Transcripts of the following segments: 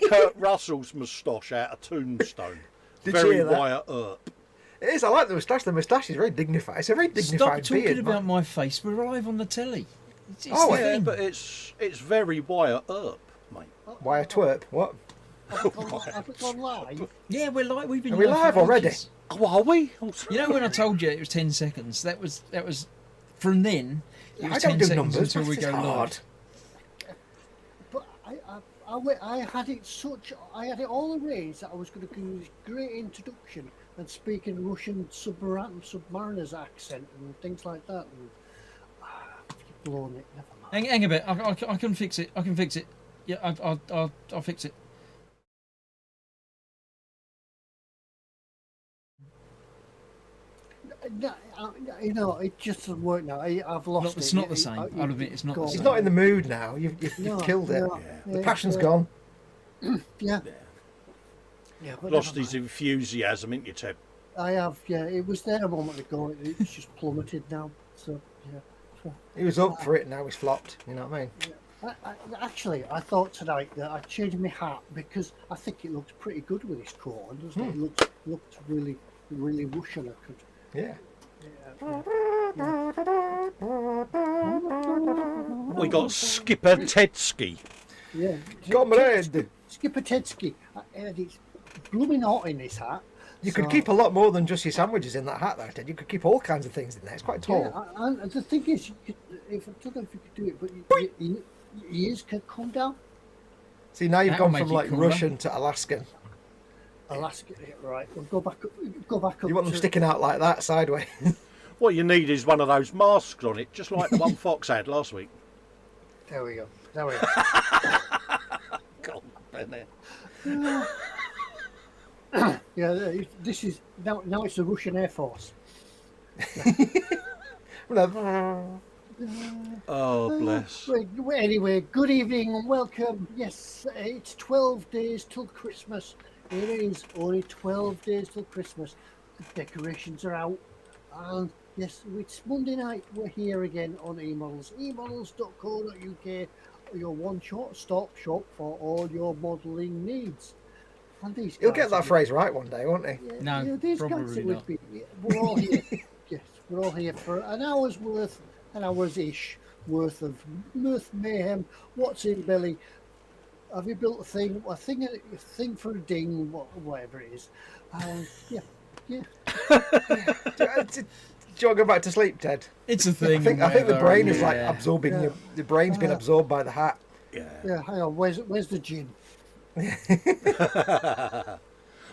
Kurt Russell's moustache out of Tombstone. Did you Very hear that? Wyatt Earp. It is. I like the moustache. The moustache is very dignified. It's a very dignified Stop talking beard. about my face. We're live on the telly. It's Oh, the Yeah, thing. but it's very Wyatt Earp, mate. Why a twerp? What? Have it gone live? Yeah, we're live. We've been Are we live for already? ages. Oh, are we? You know when I told you it was 10 seconds? That was from then. It was I don't 10 do seconds numbers. until we This go is hard. live. But I had it all arranged that I was going to do this great introduction and speak in Russian submariners accent and things like that. And, you've blown it. Never mind. Hang a bit. I can fix it. I can fix it. Yeah, I'll fix it. No, you know, it just doesn't work now. I've lost it. It's not the same. I'll admit it's not the gone. He's same. not in the mood now. You've No, killed it. no, The yeah, passion's yeah. gone. Yeah. Yeah, but Lost never his mind. enthusiasm, ain't you, Ted? I have, yeah. It was there a moment ago. It's just plummeted now. So, yeah. He was up for it. Now he's flopped. You know what I mean? Actually, I thought tonight that I'd change my hat because I think it looks pretty good with this coat on, doesn't it? It looked really, really Russian. I could. Yeah. We got Skipper Tedski. Yeah. Comrade. Skipper Tedski. And it's blooming hot in this hat. You could So- keep a lot more than just your sandwiches in that hat, though, Ted. You could keep all kinds of things in there. It's quite tall. Yeah, and the thing is, if I don't know if you could do it, but your ears can come down. See, now you've That'll gone make from it like cooler. Russian to Alaskan. Alaska, yeah, right? We'll go back up. Go back up. You want them to- sticking out like that sideways. What you need is one of those masks on it, just like the one Foxx had last week. There we go. There we go. God, Benny. Yeah, this is now. Now it's the Russian Air Force. Oh, bless. Anyway, good evening and welcome. Yes, it's 12 days till Christmas. It is only 12 days till Christmas. The decorations are out. And yes, it's Monday night. We're here again on eModels. eModels.co.uk, your one-stop shop for all your modelling needs. And these He'll guys get that are- phrase right one day, won't he? Yeah, No, these probably guys that not. would be. We're all here. Yes, we're all here for an hour's ish worth of mirth, mayhem. What's in belly? Have you built a thing for a ding, whatever it is? Yeah. Do you want to go back to sleep, Ted? It's a thing. I think the whatever, brain is like yeah. absorbing Yeah. you. The brain's been absorbed by the hat. Yeah, hang on. Where's the gin?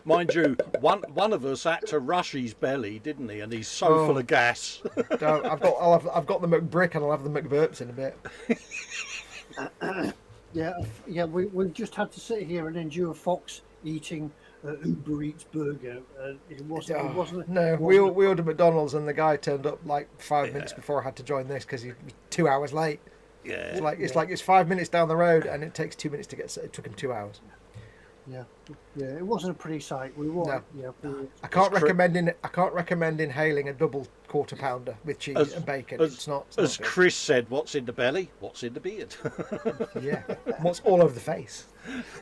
Mind you, one of us had to rush his belly, didn't he? And he's so full of gas. So I've got the McBrick and I'll have the McBurps in a bit. Yeah. We've just had to sit here and endure Foxx eating Uber Eats burger. It wasn't. No, we ordered McDonald's and the guy turned up like 5 minutes before I had to join this because he was 2 hours late. Yeah. It's 5 minutes down the road and it takes 2 minutes to get. It took him 2 hours. Yeah. It wasn't a pretty sight. We were. No. Yeah. I can't recommend inhaling a double quarter pounder with cheese and bacon. It's not As good. Chris said, what's in the belly? What's in the beard? Yeah, what's all over the face?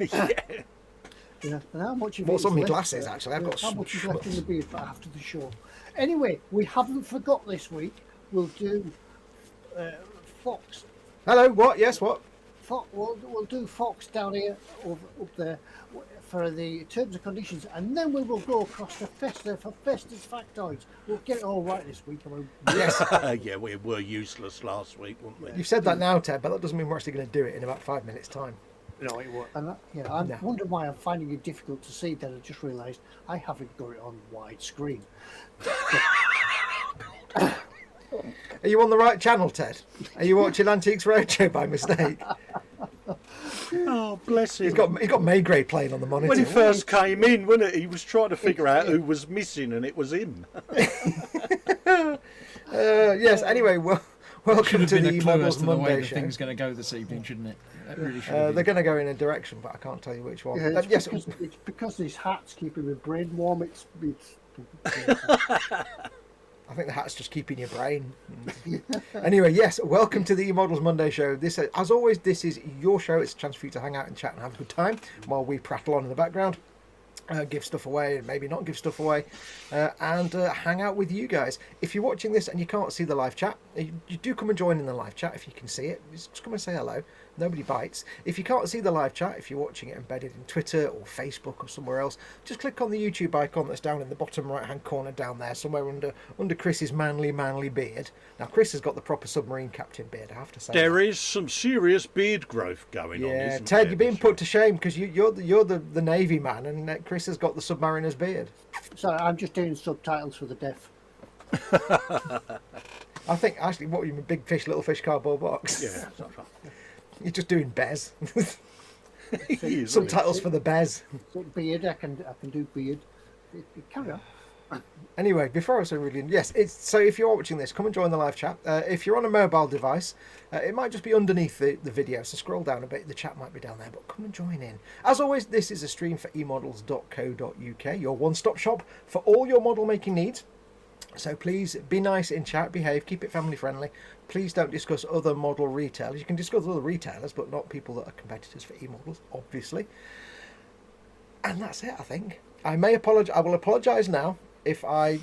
Yeah. Yeah, and how much of What's it on is my left glasses, there? actually? I've got how some much is left in schmutz. the beard for after the show. Anyway, we haven't forgot this week. We'll do Foxx. Hello, what? Yes, what? We'll do Foxx down here, up there, for the terms and conditions, and then we will go across to Festa for Festa's factoids. We'll get it all right this week. Yes, Yeah, we were useless last week, weren't we? you've said that now, Ted, but that doesn't mean we're actually going to do it in about 5 minutes' time. No, it won't. And I'm No. wondering why I'm finding it difficult to see that. I just realised I haven't got it on widescreen. Are you on the right channel, Ted? Are you watching Antiques Roadshow by mistake? Oh, bless him. He's got Maygrave playing on the monitor. When he first came in, wasn't it? He was trying to figure out who was missing, and it was him. Yes. Anyway, Should welcome have to been the a clue as eModels to the way Monday the show. thing's going to go this evening, shouldn't it? That really should They're have been. going to go in a direction, but I can't tell you which one. Yeah, it's, Yes, because these hats keeping my brain warm. It's I I think the hat's just keeping your brain. Anyway, yes, welcome to the eModels Monday show. This, as always, this is your show. It's a chance for you to hang out and chat and have a good time while we prattle on in the background. Give stuff away, maybe not give stuff away, and hang out with you guys. If you're watching this and you can't see the live chat, you do come and join in the live chat if you can see it. Just come and say hello. Nobody bites. If you can't see the live chat, if you're watching it embedded in Twitter or Facebook or somewhere else, just click on the YouTube icon that's down in the bottom right hand corner down there, somewhere under Chris's manly beard. Now Chris has got the proper submarine captain beard, I have to say. There is some serious beard growth going on. Yeah, Isn't Ted, there, you're being this put to shame because you're the Navy man, and Chris has got the submariner's beard. Sorry, I'm just doing subtitles for the deaf. I think actually, what you mean, big fish, little fish, cardboard box? Yeah. You're just doing Bez. He is, Subtitles for the Bez. Beard, I can do beard. Carry on. Anyway, before I say really, yes, so if you're watching this, come and join the live chat. If you're on a mobile device, it might just be underneath the video, so scroll down a bit, the chat might be down there, but come and join in. As always, this is a stream for eModels.co.uk, your one-stop shop for all your model making needs. So please be nice in chat, behave, keep it family friendly. Please don't discuss other model retailers. You can discuss other retailers, but not people that are competitors for eModels, obviously. And that's it, I think. I will apologise now if I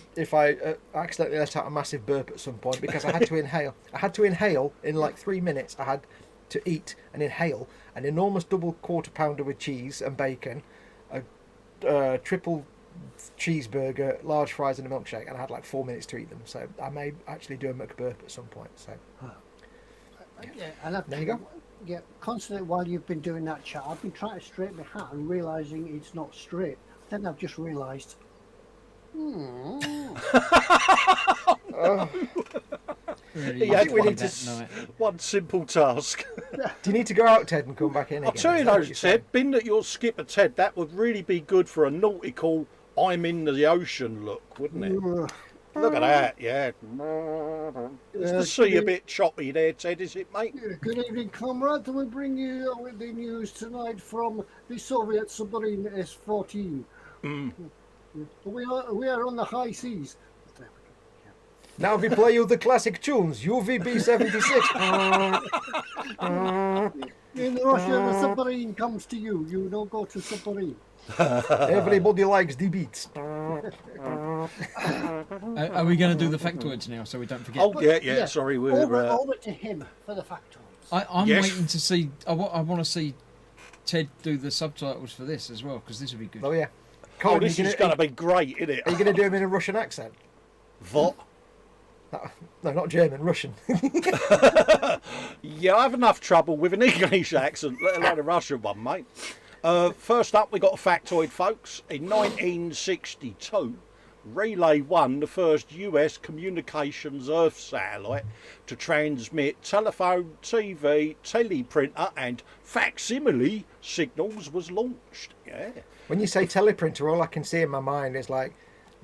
accidentally let out a massive burp at some point, because I had to inhale. I had to inhale in like 3 minutes. I had to eat and inhale an enormous double quarter pounder with cheese and bacon, a triple cheeseburger, large fries and a milkshake, and I had like 4 minutes to eat them. So I may actually do a McBurp at some point. So Yeah, and there you go. Yeah, constantly while you've been doing that chat, I've been trying to straighten my hat and realising it's not straight. Then I've just realised. Really, He had we one, need to one simple task. Do you need to go out, Ted, and come back in again? I'll tell you Is that though, what you're saying? Ted, being that you're skipper Ted, that would really be good for a nautical I'm in the ocean look, wouldn't it? Look at that, yeah. Is the sea a bit choppy there, Ted, is it, mate? Good evening, comrades. We bring you with the news tonight from the Soviet submarine S-14. We are on the high seas. Now we play you the classic tunes, UVB 76. In Russia, the submarine comes to you. You don't go to submarine. Everybody likes the beats. Are we going to do the factoids now, so we don't forget? Oh, yeah, sorry, we're... Over to him for the factoids. I'm Yes. waiting to see. I want to see Ted do the subtitles for this as well, because this would be good. Oh yeah. Oh, Colin, this is going to be great, isn't it? Are you going to do him in a Russian accent? What? No, not German, Russian. Yeah, I have enough trouble with an English accent, let alone a Russian one, mate. First up, we got a factoid, folks. In 1962, Relay 1, the first US communications Earth satellite to transmit telephone, TV, teleprinter and facsimile signals, was launched. Yeah. When you say teleprinter, all I can see in my mind is like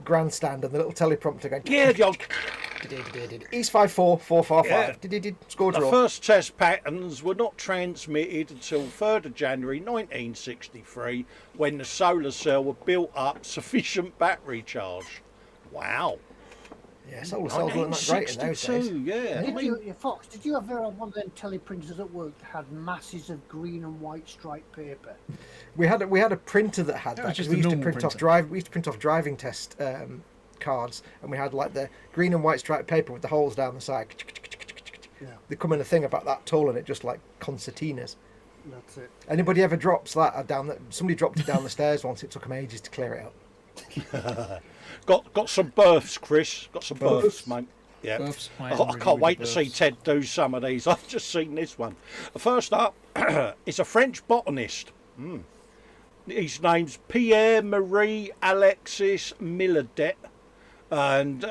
grandstand and the little teleprompter going. Yeah, the old... East 54455. Score The draw. first test patterns were not transmitted until 3rd of January 1963, when the solar cell were built up sufficient battery charge. Wow. Yeah, solar cells weren't that great in those days. 1962, yeah. I mean, Fox, did you ever have one of them teleprinters at work that had masses of green and white striped paper? We had a printer that had that, was just because we a used to normal print off driving test cards, and we had like the green and white striped paper with the holes down the side. Yeah, They come in a thing about that tall, and it just like concertinas. that's it. Anybody ever drops that down? Somebody dropped it down the stairs once. It took them ages to clear it up. got some births, Chris. Got some births, mate. Yeah. Births, I I am can't really wait with to see births. Ted do some of these. I've just seen this one. First up is a French botanist. His name's Pierre-Marie Alexis Millardet, and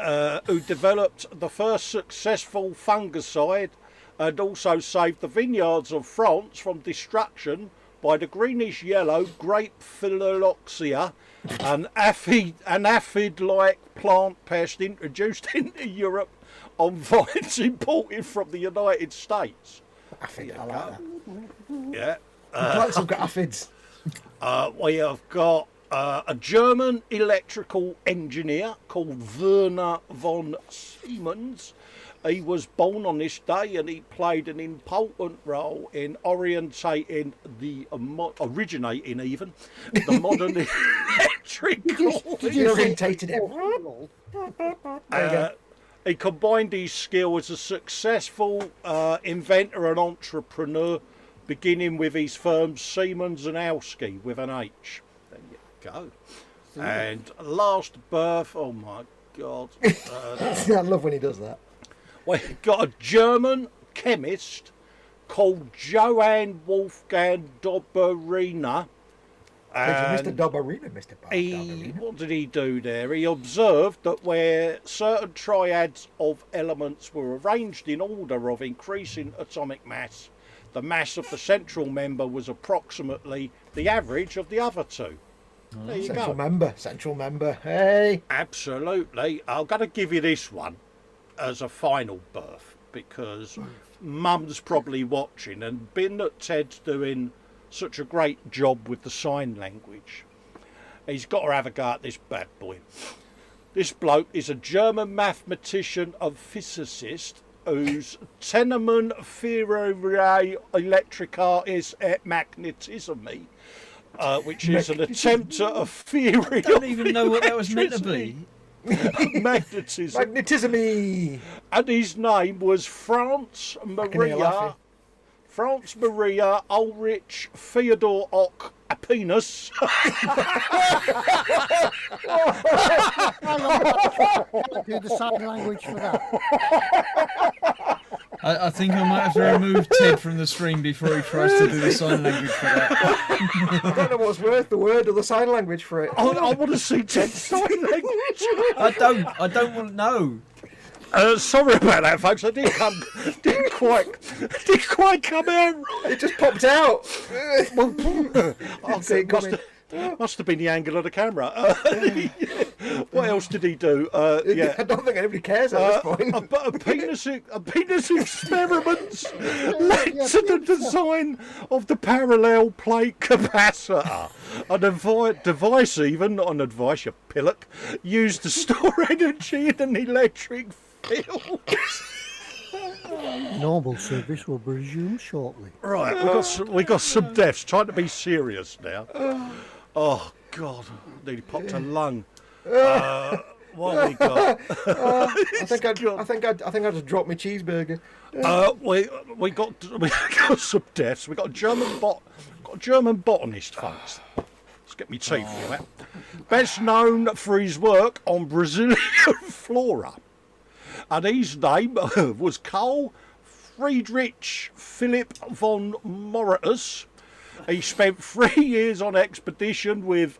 who developed the first successful fungicide and also saved the vineyards of France from destruction by the greenish-yellow grape phylloxera, an aphid-like plant pest introduced into Europe on vines imported from the United States. Aphid, I like that. Yeah. Plants have got aphids. We have got a German electrical engineer called Werner von Siemens. He was born on this day, and he played an important role in originating the modern electrical. He orientated it. He combined his skill as a successful inventor and entrepreneur, beginning with his firm Siemens and Halske with an H. There you go. And last birth, oh my God. I love when he does that. We've got a German chemist called Johann Wolfgang Doberiner. Mr. Doberiner, Mr. Doberiner. What did he do there? He observed that where certain triads of elements were arranged in order of increasing atomic mass, the mass of the central member was approximately the average of the other two. There you go. Central member, hey. Absolutely. I'm going to give you this one as a final birth, because Mum's probably watching, and being that Ted's doing such a great job with the sign language, he's got to have a go at this bad boy. This bloke is a German mathematician and physicist whose Tenement Theorie Electricalis et Magnetismi, which is an attempt at a theory. I don't even know what that was meant to be. Magnetism. Magnetism. And his name was Franz Maria Ulrich Theodor Ock Apinus. Do the sign language for that. I think I might have to remove Ted from the stream before he tries to do the sign language for that. I don't know what's worth, the word or the sign language for it. I want to see Ted's sign language. I don't want to know. Sorry about that, folks. I didn't quite come out right. It just popped out. Must have been the angle of the camera. What else did he do? I don't think anybody cares at this point. But a penis experiments led to the design of the parallel plate capacitor. A device, even not an advice, you pillock, used to store energy in an electric field. Normal service will resume shortly. Right, we got some deaths. Trying to be serious now. Oh God, nearly popped a lung. What have we got? I think I just dropped my cheeseburger. We got some deaths. We got a German botanist, folks. Let's get me teeth for that. Best known for his work on Brazilian flora, and his name was Carl Friedrich Philipp von Mauritius. He spent 3 years on expedition with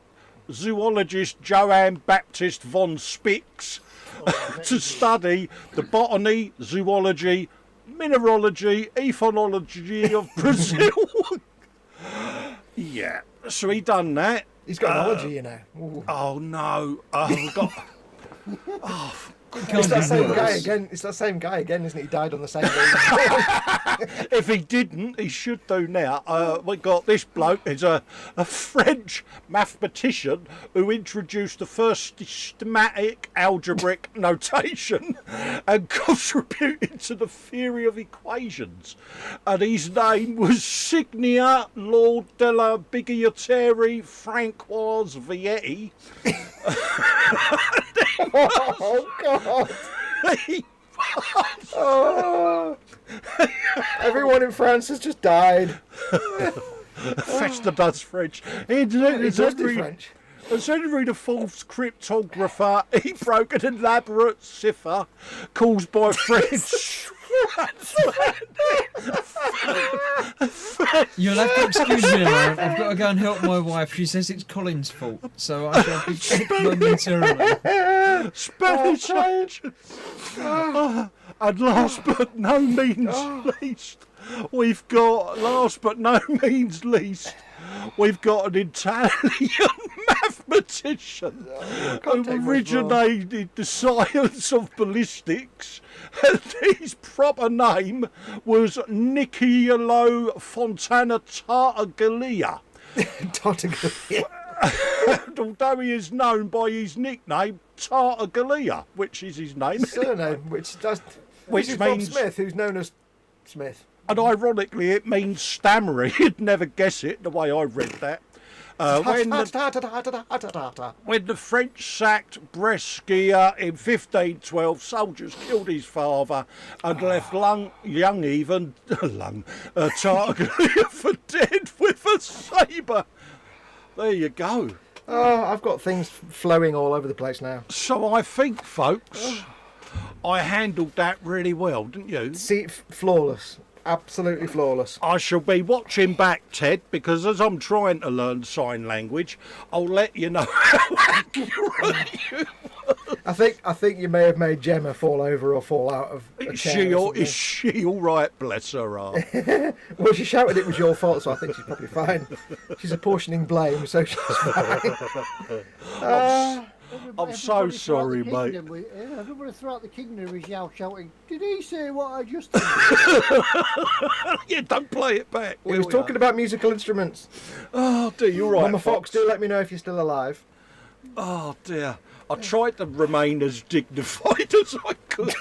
zoologist Johann Baptist von Spix to study the botany, zoology, mineralogy, ethnology of Brazil. Yeah, so he done that. He's got allergy, you know. Ooh. Oh no! We've got. It's that same guy again. It's that same guy again, isn't it? He died on the same day. If he didn't, he should do now. We got this bloke. He's a French mathematician who introduced the first systematic algebraic notation and contributed to the theory of equations. And his name was Signia Lord della Bigliettieri Francoise Vietti. Oh God! Everyone in France has just died. Fester does French. French. As Henry the Fourth's cryptographer, he broke an elaborate cipher caused by French. You'll have to excuse me a moment. I've got to go and help my wife. She says it's Colin's fault, so I shall be back momentarily. Spanish agents. And last but no means least, we've got an Italian mathematician who originated the science of ballistics, and his proper name was Niccolò Fontana Tartaglia. Tartaglia. And although he is known by his nickname Tartaglia, which is his name, Surname, which does. Which This is Bob means- Smith, who's known as Smith. and ironically it means stammery. You'd never guess it the way I read that. When the French sacked Brescia in 1512, soldiers killed his father and left Tartaglia for dead with a sabre. There you go. Oh, I've got things flowing all over the place now. So I think, folks, I handled that really well, didn't you? See, flawless. Absolutely flawless. I shall be watching back, Ted, because as I'm trying to learn sign language, I'll let you know how accurate you. I think you may have made Gemma fall over or fall out of a chair. Is she all right? Bless her heart. Well, she shouted it was your fault, so I think she's probably fine. She's apportioning blame, so she's fine. I'm so Everybody throughout sorry, the mate. kingdom, everybody throughout the kingdom is now shouting, "Did he say what I just said?" Yeah, don't play it back. He was talking about musical instruments. Oh dear, you're right, Mama Fox, do let me know if you're still alive. Oh dear. I tried to remain as dignified as I could.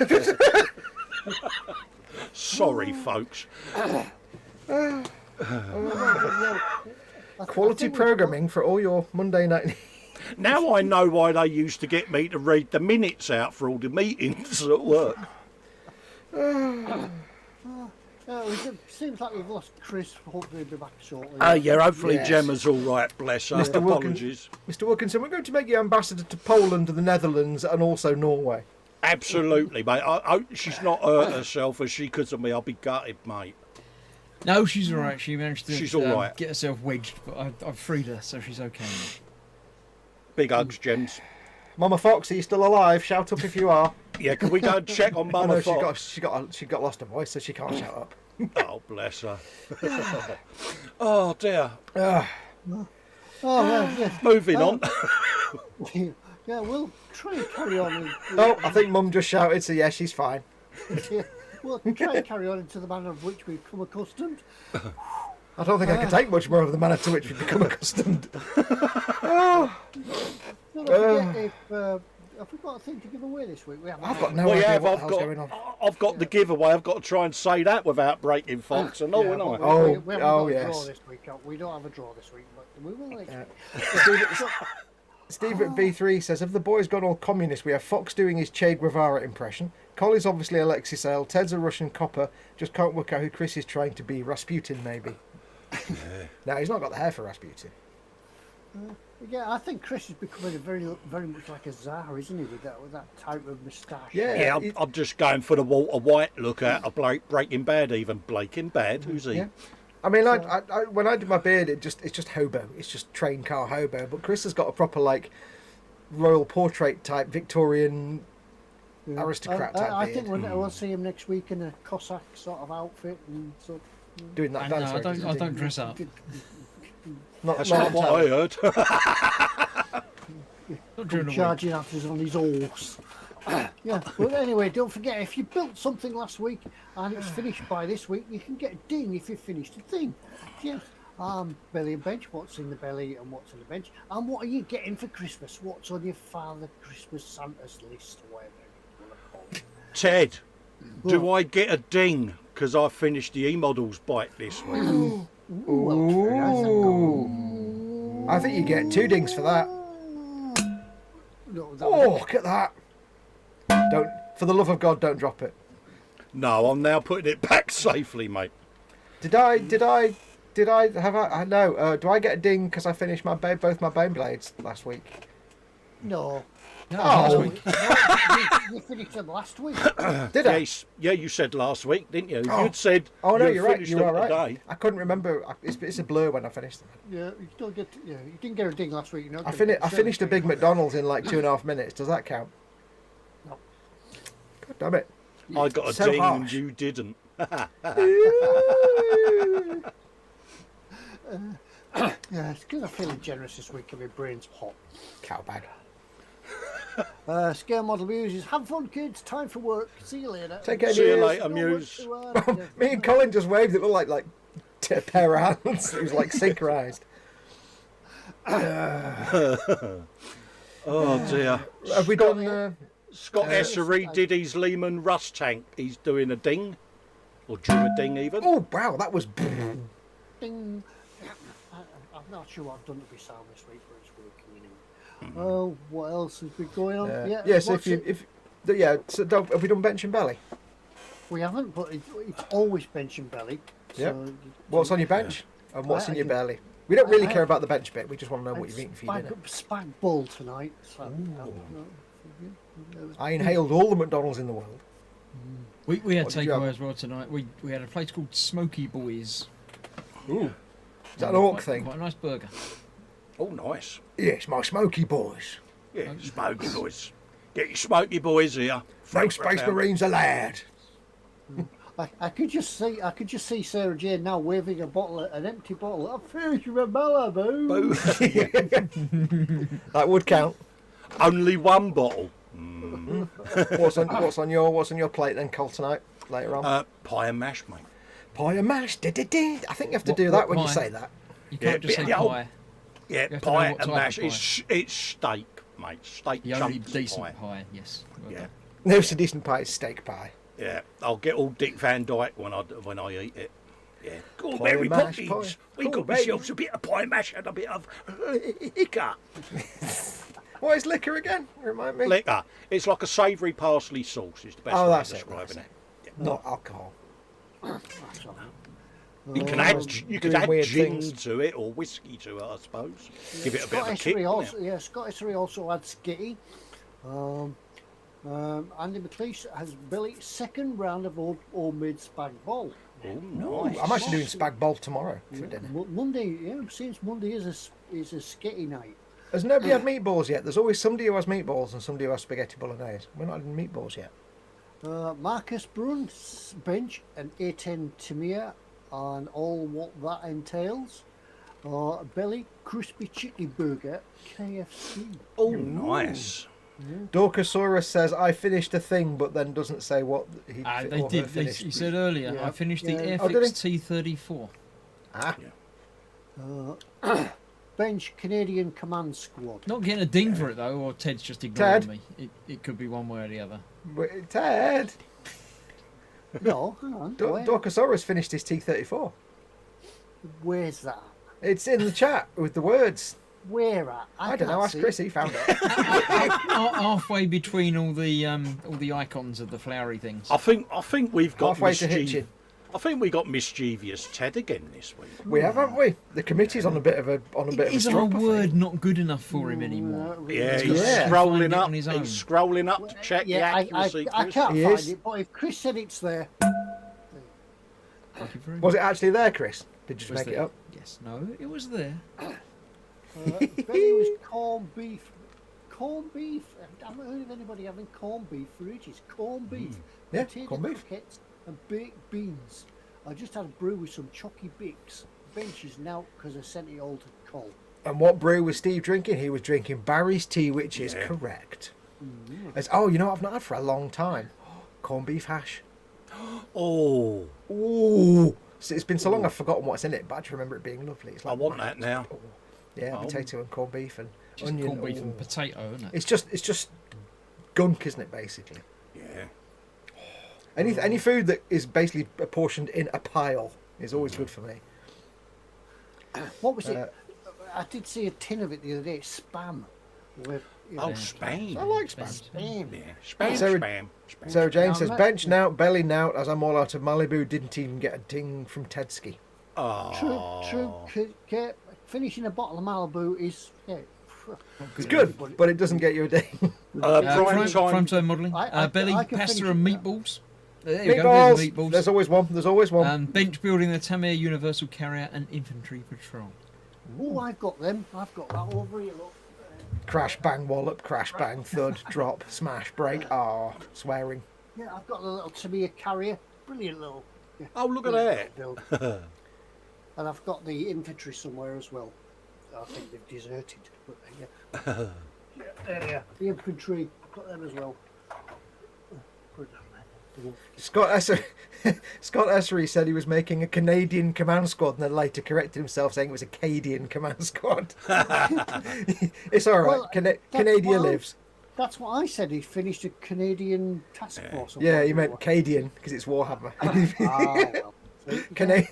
Sorry, folks. Quality programming for all your Monday night. Now I know why they used to get me to read the minutes out for all the meetings at work. It seems like we've lost Chris. Hopefully he'll be back shortly. Oh yeah, hopefully Yes. Gemma's all right, bless her. Mr. Apologies. Mr. Wilkinson, we're going to make you ambassador to Poland, the Netherlands, and also Norway. Absolutely, mate. I hope she's not hurt herself as she could of me. I'll be gutted, mate. No, she's all right. She managed to She's all right. get herself wedged, but I've freed her, so she's okay now. Big hugs, Gems. Mama Fox, are you still alive? Shout up if you are. Yeah, can we go and check on Oh Mama no, Fox? she got lost her voice, so she can't shout up. Oh, bless her. Oh, dear. Oh, well, yes. Moving on. Yeah, we'll try and carry on. Oh, I think Mum just shouted, so yeah, she's fine. We'll try and carry on into the manner of which we've come accustomed. I don't think I can take much more of the manner to which we've become accustomed. Don't forget if we've got a thing to give away this week. We haven't. I've got no Well, idea yeah, what the hell's going on. I've got the giveaway. I've got to try and say that without breaking Fox and all, Yeah, haven't I? but Oh, we haven't got a draw yes. this week. We don't have a draw this week, but we will next week. Steve at B3 says, have the boys gone all communist? We have Fox doing his Che Guevara impression. Colin's obviously Alexis Ale. Ted's a Russian copper. Just can't work out who Chris is trying to be. Rasputin, maybe. No, he's not got the hair for Rasputin. Yeah, I think Chris is becoming very much like a Tsar, isn't he, with that type of moustache? Yeah. Yeah, I'm just going for the Walter White look out of Breaking Bad. Even Blake in Bad. Who's he? Yeah. I mean, I when I did my beard, it's just hobo. It's just train car hobo. But Chris has got a proper like royal portrait type Victorian aristocrat type I beard. think we'll see him next week in a Cossack sort of outfit and sort. Doing that No, dance. I don't dress up. That's not what I heard. Not during the week. Charging after us on his horse. Yeah, but anyway, don't forget, if you built something last week and it's finished by this week, you can get a ding if you finished the thing. Yes. Belly and bench, what's in the belly and what's in the bench, and what are you getting for Christmas? What's on your Father Christmas Santa's list or whatever you want to call it. Ted, do I get a ding because I finished the eModels bike this week? Ooh, well, very nice, Ooh. I think you get 2 dings for that. No, Oh, look at that! Don't, for the love of God, don't drop it. No, I'm now putting it back safely, mate. Did I have I no? Do I get a ding because I finished both my bone blades last week? No. No, Oh. last week. You finished them last week. Did I? Yes, yeah, you said last week, didn't you? Oh. You'd said. Oh no, you'd you're right. finished You them are right. today. I couldn't remember. It's a blur when I finished them. Yeah, you don't get. Yeah, you didn't get a ding last week. You know. I finished a big McDonald's in like 2.5 minutes. Does that count? No. God damn it! I got a So ding and harsh. you didn't. Yeah, it's because I'm feeling generous this week and my brain's hot. Cowbag. Scale model muses. Have fun, kids. Time for work. See you later. Take care, See you Muse. later, Muse. Me and Colin just waved. It looked like a pair of hands. It was like synchronized. Oh dear. Have we done? Scott Essery did his Lehman Russ tank. He's doing a ding, or do a ding even. Oh wow, that was. Ding. I'm not sure what I've done to be sound this week, but it's working anyway. Oh, what else has been going on? Yes, what's it? So have we done bench and belly? We haven't, but it's always bench and belly. Yep. So What's on your bench and what's in your belly? We don't really care about the bench bit. We just want to know what you've eaten for your dinner. Spag bol tonight. So, I inhaled all the McDonald's in the world. We had What did you have? takeaway as well tonight. We had a place called Smoky Boys. Ooh. Is that an orc Quite- thing? Quite a nice burger. Oh, nice. Yes, my smoky boys. Yeah, smoky boys. Get your smoky boys here. No Frank space Rappel. marines allowed. I could just see Sarah Jane now waving an empty bottle. I finished with Malibu. Boo. That would count. Only one bottle. What's on your plate then, Col, tonight? Later on. Pie and mash, mate. Pie and mash. I think you have to What- do what that when you pie? say that. You can't Yeah, just say yeah, oh, pie. Yeah, have to know pie what and type mash. of It's steak, mate. Steak The only chunks decent pie. pie, yes. Well Yeah, done. No, it's a decent pie. It's steak pie. yeah. I'll get all Dick Van Dyke when I eat it. Yeah. Go on, Pie Mary and mash, Poppins. pie. We Go got on, baby. ourselves a bit of pie mash and a bit of liquor. What is liquor again? Remind me. Liquor. It's like a savoury parsley sauce. Is the best Oh, way that's of it. describing That's it. Not alcohol. That's all right. You can Oh, add you could doing add weird gin things. to it or whiskey to it, I suppose. Give it a bit of a Scottish kick. Three wouldn't also, it? yeah, Scottish Three also had Skitty. Andy McLeish has Billy second round of homemade spag bol. Oh, nice. I'm actually doing spag bol tomorrow for dinner. Monday, yeah, since Monday is a Skitty night. Has nobody had meatballs yet? There's always somebody who has meatballs and somebody who has spaghetti bolognese. We're not having meatballs yet. Marcus Bruns bench and A10 Tamir and all what that entails. Belly crispy chicken burger KFC. Oh, nice. Dorcosaurus says, I finished a thing, but then doesn't say what he They or her did. finished. He said earlier, Yeah. I finished the Yeah. Oh, did he? Airfix T34. Ah, Bench Canadian Command Squad. Not getting a ding for it though, or Ted's just ignoring Ted? me. It could be one way or the other. wait, Ted. No, hang on. where- Dorcosaurus finished his T34. Where's that? It's in the chat with the words. Where at? I don't know. can't Ask see Chris. it. He found it. Halfway between all the icons of the flowery things. I think we've got Halfway to hitching. I think we got mischievous Ted again this week. We have, haven't we? The committee's on a bit of a Is our strop, I think. word not good enough for him anymore? Yeah, He's he's got to find scrolling it up. on his He's own. scrolling up to check Yeah, the accuracy. I Chris. can't He find is. it, but if Chris said it's there, Thank you very Was it actually there, Chris? Did you just Was make it there? up? Yes, no, it was there. Benny was corned beef. Corned beef. I haven't heard of anybody having corned beef for ages. Corned beef, Yeah, potato corned beef. croquettes, and baked beans. I just had a brew with some chalky bix. Bench is now because I sent it all to Col. And what brew was Steve drinking? He was drinking Barry's tea, which is Yeah. correct. Oh, you know what I've not had for a long time? Corned beef hash. Oh, Ooh. So it's been so long I've forgotten what's in it, but I just remember it being lovely. It's I want that now. Yeah, Oh. potato and corned beef and Just onion. corned beef and Ooh. potato, isn't it? It's just gunk, isn't it? Basically, Yeah. any food that is basically apportioned in a pile is always good for me. What was it? I did see a tin of it the other day. Spam. With, you Oh, know, Spain. I like spam. spam. Yeah, spam, Sarah- spam, spam. Sarah Jane Yeah, says, I'm bench not- now, belly now, as I'm all out of Malibu, didn't even get a ding from Tedski. Oh, True. Finishing a bottle of Malibu is It's good, but it doesn't get you a ding. prime time. Prime time modelling. I Belly, can pasta finish and it now. meatballs. There you go, there's the meatballs. There's always one. There's always one. Bench building the Tamir Universal Carrier and Infantry Patrol. Oh, I've got them. I've got that over here. Look. Crash, bang, wallop, crash, bang, thud, drop, smash, break. Ah, swearing. Yeah, I've got the little Tamir carrier. Brilliant little. Yeah, Oh, look at brilliant that. little build. And I've got the infantry somewhere as well. I think they've deserted. But yeah. Yeah, there they are. The infantry. I've got them as well. Put it down there. Scott Essery said he was making a Canadian command squad, and then later corrected himself, saying it was a Cadian command squad. It's all right. Well, Canada well, lives. That's what I said. He finished a Canadian task force. or Yeah, whatever he it meant was. Cadian because it's Warhammer. Well. Cana-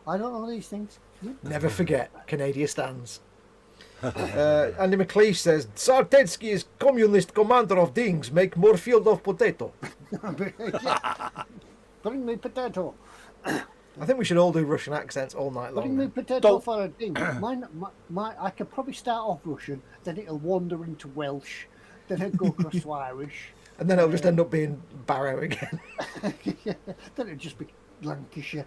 I don't know these things. Never forget, Canada stands. Andy McLeish says, Sartetsky is communist commander of things, make more field of potato. Bring me potato. I think we should all do Russian accents all night Bring me long. potato Don't- for a thing. I could probably start off Russian, then it'll wander into Welsh, then it'll go across to Irish, And then it'll just end up being Barrow again. then it'll just be Lancashire.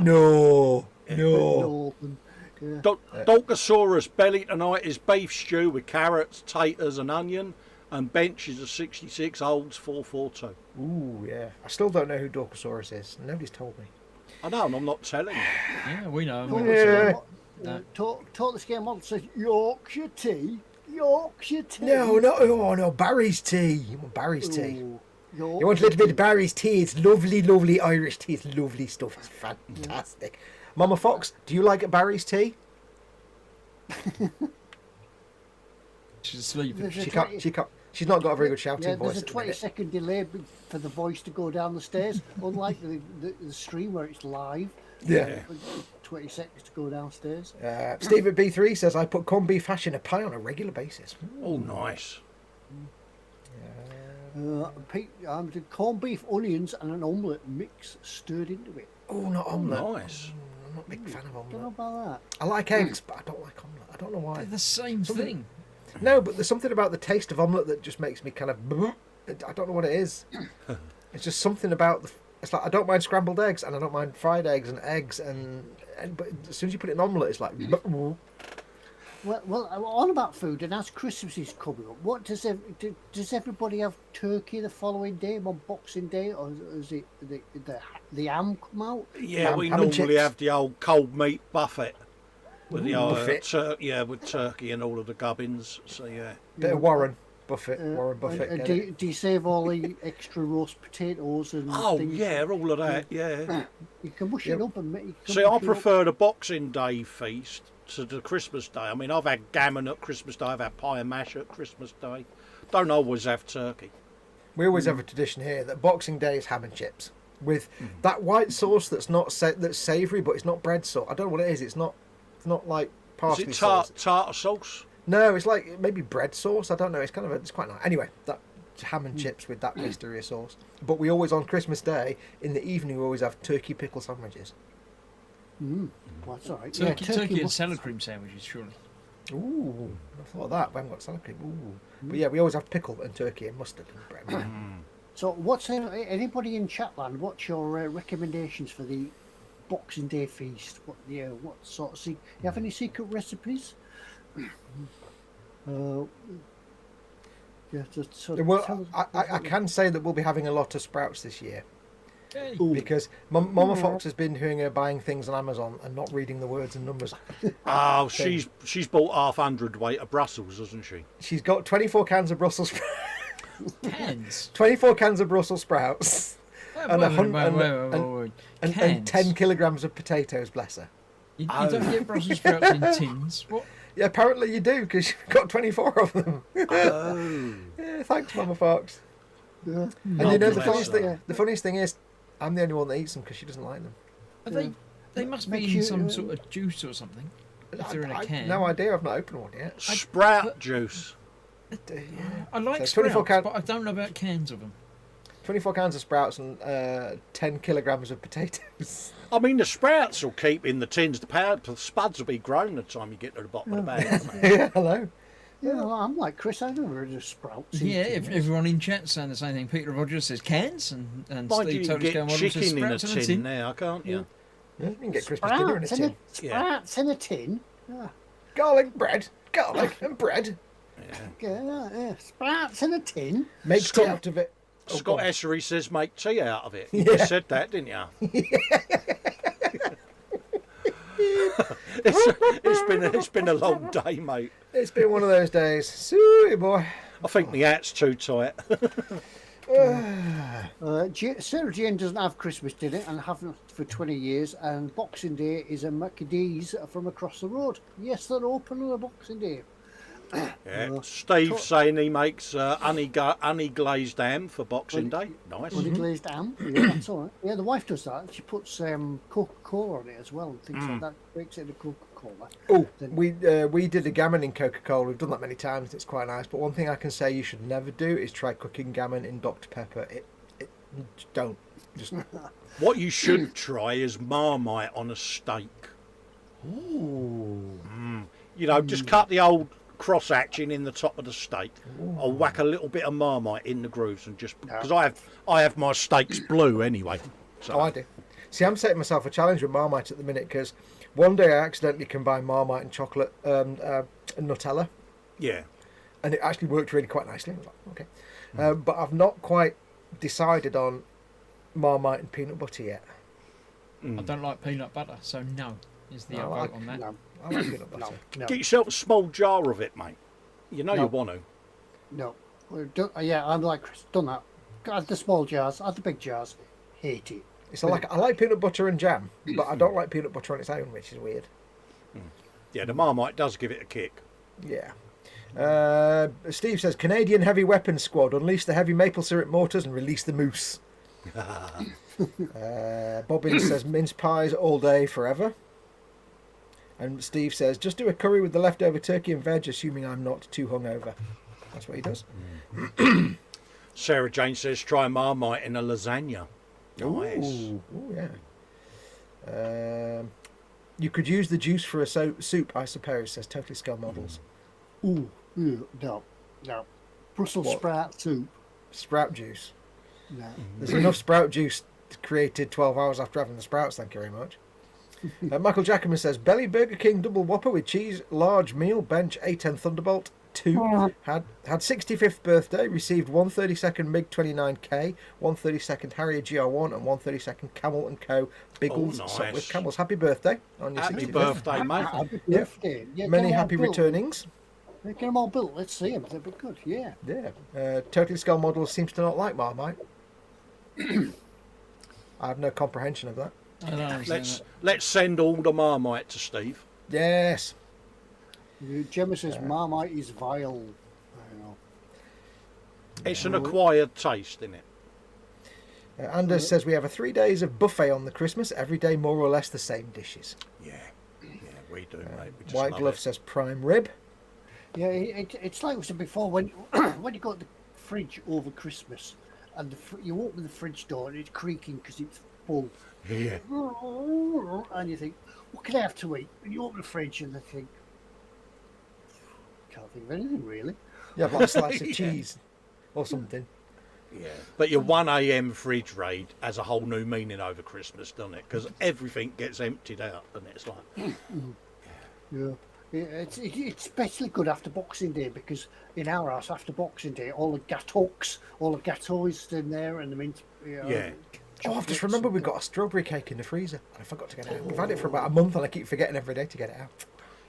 No. Northern. Yeah. Dolcosaurus belly tonight is beef stew with carrots, taters, and onion, and bench is a 66 olds 442. Ooh, yeah. I still don't know who Dorcosaurus is. Nobody's told me. I know, and I'm not telling you. Yeah, we know. Talk this game on says Yorkshire tea. Yorkshire tea. No, Barry's tea. You want Barry's tea. Ooh, You want a little bit of Barry's tea. It's lovely, lovely Irish tea. It's lovely stuff. It's fantastic. Mama Fox, do you like Barry's tea? She's asleep. She's not got a very good shouting Yeah, voice. there's a at the 20-second delay for the voice to go down the stairs, unlike the stream where it's live. minute. 20 seconds to go downstairs. Yeah. Steve at B3 says, I put corned beef hash in a pie on a regular basis. Oh, nice. Pete, did corned beef, onions, and an omelette mix stirred into it. Oh, not omelette. Nice. I'm not a big fan of Don't know omelette. about that. I like eggs, but I don't like omelette. I don't know why. They're the same thing. No, but there's something about the taste of omelette that just makes me kind of... I don't know what it is. It's just something about... It's like, I don't mind scrambled eggs, and I don't mind fried eggs, and but as soon as you put it in omelette, it's like... Well, on about food, and as Christmas is coming up, what does everybody have turkey the following day on Boxing Day, or is it the ham come out? Yeah, we ham and normally chips. have the old cold meat buffet. With the buffet. with turkey and all of the gubbins. So yeah. Bit of Warren Buffett. Warren Buffett. And get it? do you save all the extra roast potatoes and Oh things? yeah, all of that. Yeah. You can mush it up and make. See, I prefer the Boxing Day feast to the Christmas Day. I mean, I've had gammon at Christmas Day. I've had pie and mash at Christmas Day. Don't always have turkey. We always have a tradition here that Boxing Day is ham and chips with that white sauce that's not that's savoury, but it's not bread sauce. I don't know what it is. It's not like Is parsley it sauce. tartar sauce? No, it's like maybe bread sauce. I don't know. It's kind of it's quite nice. Anyway, that ham and chips with that mysterious sauce. But we always on Christmas Day in the evening we always have turkey pickle sandwiches. Well, that's all right. Turkey and must- salad cream sandwiches, surely. Ooh, I thought of that. We haven't got salad cream. Ooh, but yeah, we always have pickle and turkey and mustard and bread. So, anybody in Chatland? What's your recommendations for the Boxing Day feast? What sort of you have any secret recipes? Yeah, just sort of tell Well, us- I can say that we'll be having a lot of sprouts this year. Hey. Because Mama Fox has been doing her buying things on Amazon and not reading the words and numbers. Oh, she's bought 1/2 weight of Brussels, hasn't she? She's got 24 cans of Brussels sprouts. Cans. 24 cans of Brussels sprouts and, and Cans. 10 kilograms of potatoes, bless her. You don't get Brussels sprouts in tins. What? Yeah, apparently you do because you've got 24 of them. Oh. Yeah, thanks, Mama Fox. Yeah. And you know bless the funniest thing is, I'm the only one that eats them because she doesn't like them. Are they must be in some sort of juice or something. If they're in a can. No idea. I've not opened one yet. Sprout juice. I like So 24 sprouts, can- but I don't know about cans of them. 24 cans of sprouts and 10 kilograms of potatoes. I mean, the sprouts will keep in the tins. The spuds will be grown the time you get to the bottom of the bag. won't they? Yeah, hello. Yeah, well, I'm like Chris. I've never heard of sprouts. Yeah, if everyone in chat saying the same thing. Peter Rogers says cans, and Mind you, Steve you can Totally get going says chicken in a sprouts in a tin tin. now, can't you? Yeah, you can get Christmas dinner in a tin. Sprouts in a tin. Yeah. Garlic and bread. Yeah, sprouts in a tin. Make Scott- tea out of it. Oh, Scott God. Essery says make tea out of it. You Yeah. just said that, didn't you? it's been a long day, mate. It's been one of those days. Sorry, boy. I think the hat's too tight. Sarah Jane doesn't have Christmas dinner and haven't for 20 years, and Boxing Day is a McDee's from across the road. Yes, they're open on a Boxing Day. Yeah. Steve's saying he makes honey glazed ham for Boxing Day. Nice. Honey glazed ham. Yeah, that's all right. Yeah, the wife does that. She puts Coca-Cola on it as well and things like that. Breaks it into Coca-Cola. Oh, we did a gammon in Coca-Cola. We've done that many times. It's quite nice. But one thing I can say you should never do is try cooking gammon in Dr. Pepper. Don't. Just. What you should try is Marmite on a steak. Ooh. You know, just cut the old cross hatching in the top of the steak. I'll whack a little bit of Marmite in the grooves and just because I have my steaks blue anyway. So. Oh, I do. See, I'm setting myself a challenge with Marmite at the minute because one day I accidentally combined Marmite and chocolate and Nutella. Yeah. And it actually worked really quite nicely. I was like, okay. But I've not quite decided on Marmite and peanut butter yet. I don't like peanut butter, so no is the vote on that. No. I like peanut butter. No. Get yourself a small jar of it, mate. You know you want to. No. Yeah, I'm like Chris. Done that. Add the small jars. Add the big jars. Hate it. It's like I like peanut butter and jam, but I don't like peanut butter on its own, which is weird. Yeah, the Marmite does give it a kick. Yeah. Steve says, Canadian Heavy Weapons Squad, unleash the heavy maple syrup mortars and release the moose. Bobbins says, mince pies all day, forever. And Steve says, just do a curry with the leftover turkey and veg, assuming I'm not too hungover. That's what he does. Sarah Jane says, try Marmite in a lasagna. Nice. Ooh, yeah. You could use the juice for a soup, I suppose, says Totally Skull Models. No. Brussels sprout soup. Sprout juice. No. There's enough sprout juice created 12 hours after having the sprouts, thank you very much. Michael Jackerman says, Belly Burger King double whopper with cheese, large meal, bench, A10 Thunderbolt, 2. Had 65th birthday, received 132nd MiG-29K, 132nd Harrier GR1 and 132nd Camel & Co. Biggles with Camels. Happy birthday on your Happy 65th. birthday, mate. Happy birthday. Yeah, Many happy returnings. Get them all built. Let's see them. They'll be good. Yeah. Yeah. Totally Skull Models seems to not like Marmite. I have no comprehension of that. I don't understand that. Let's send all the Marmite to Steve. Yes. Gemma says Marmite is vile. I know. It's an acquired taste, isn't it? Anders says we have a 3 days of buffet on the Christmas, every day more or less the same dishes. Yeah, we do, mate. We just White love Glove it. says prime rib. Yeah, it's like we said before, when when you got the fridge over Christmas and you open the fridge door and it's creaking because it's full. Yeah. And you think, what can I have to eat? And you open the fridge and you think, can't think of anything really. Yeah, like a slice of cheese or something. Yeah, but your 1 a.m. fridge raid has a whole new meaning over Christmas, doesn't it? Because everything gets emptied out, and it's like, Yeah. It's especially good after Boxing Day because in our house after Boxing Day all the gâteaux in there and the mint. yeah. Oh, I've just remembered we've got a strawberry cake in the freezer. I forgot to get it out. We've had it for about a month and I keep forgetting every day to get it out.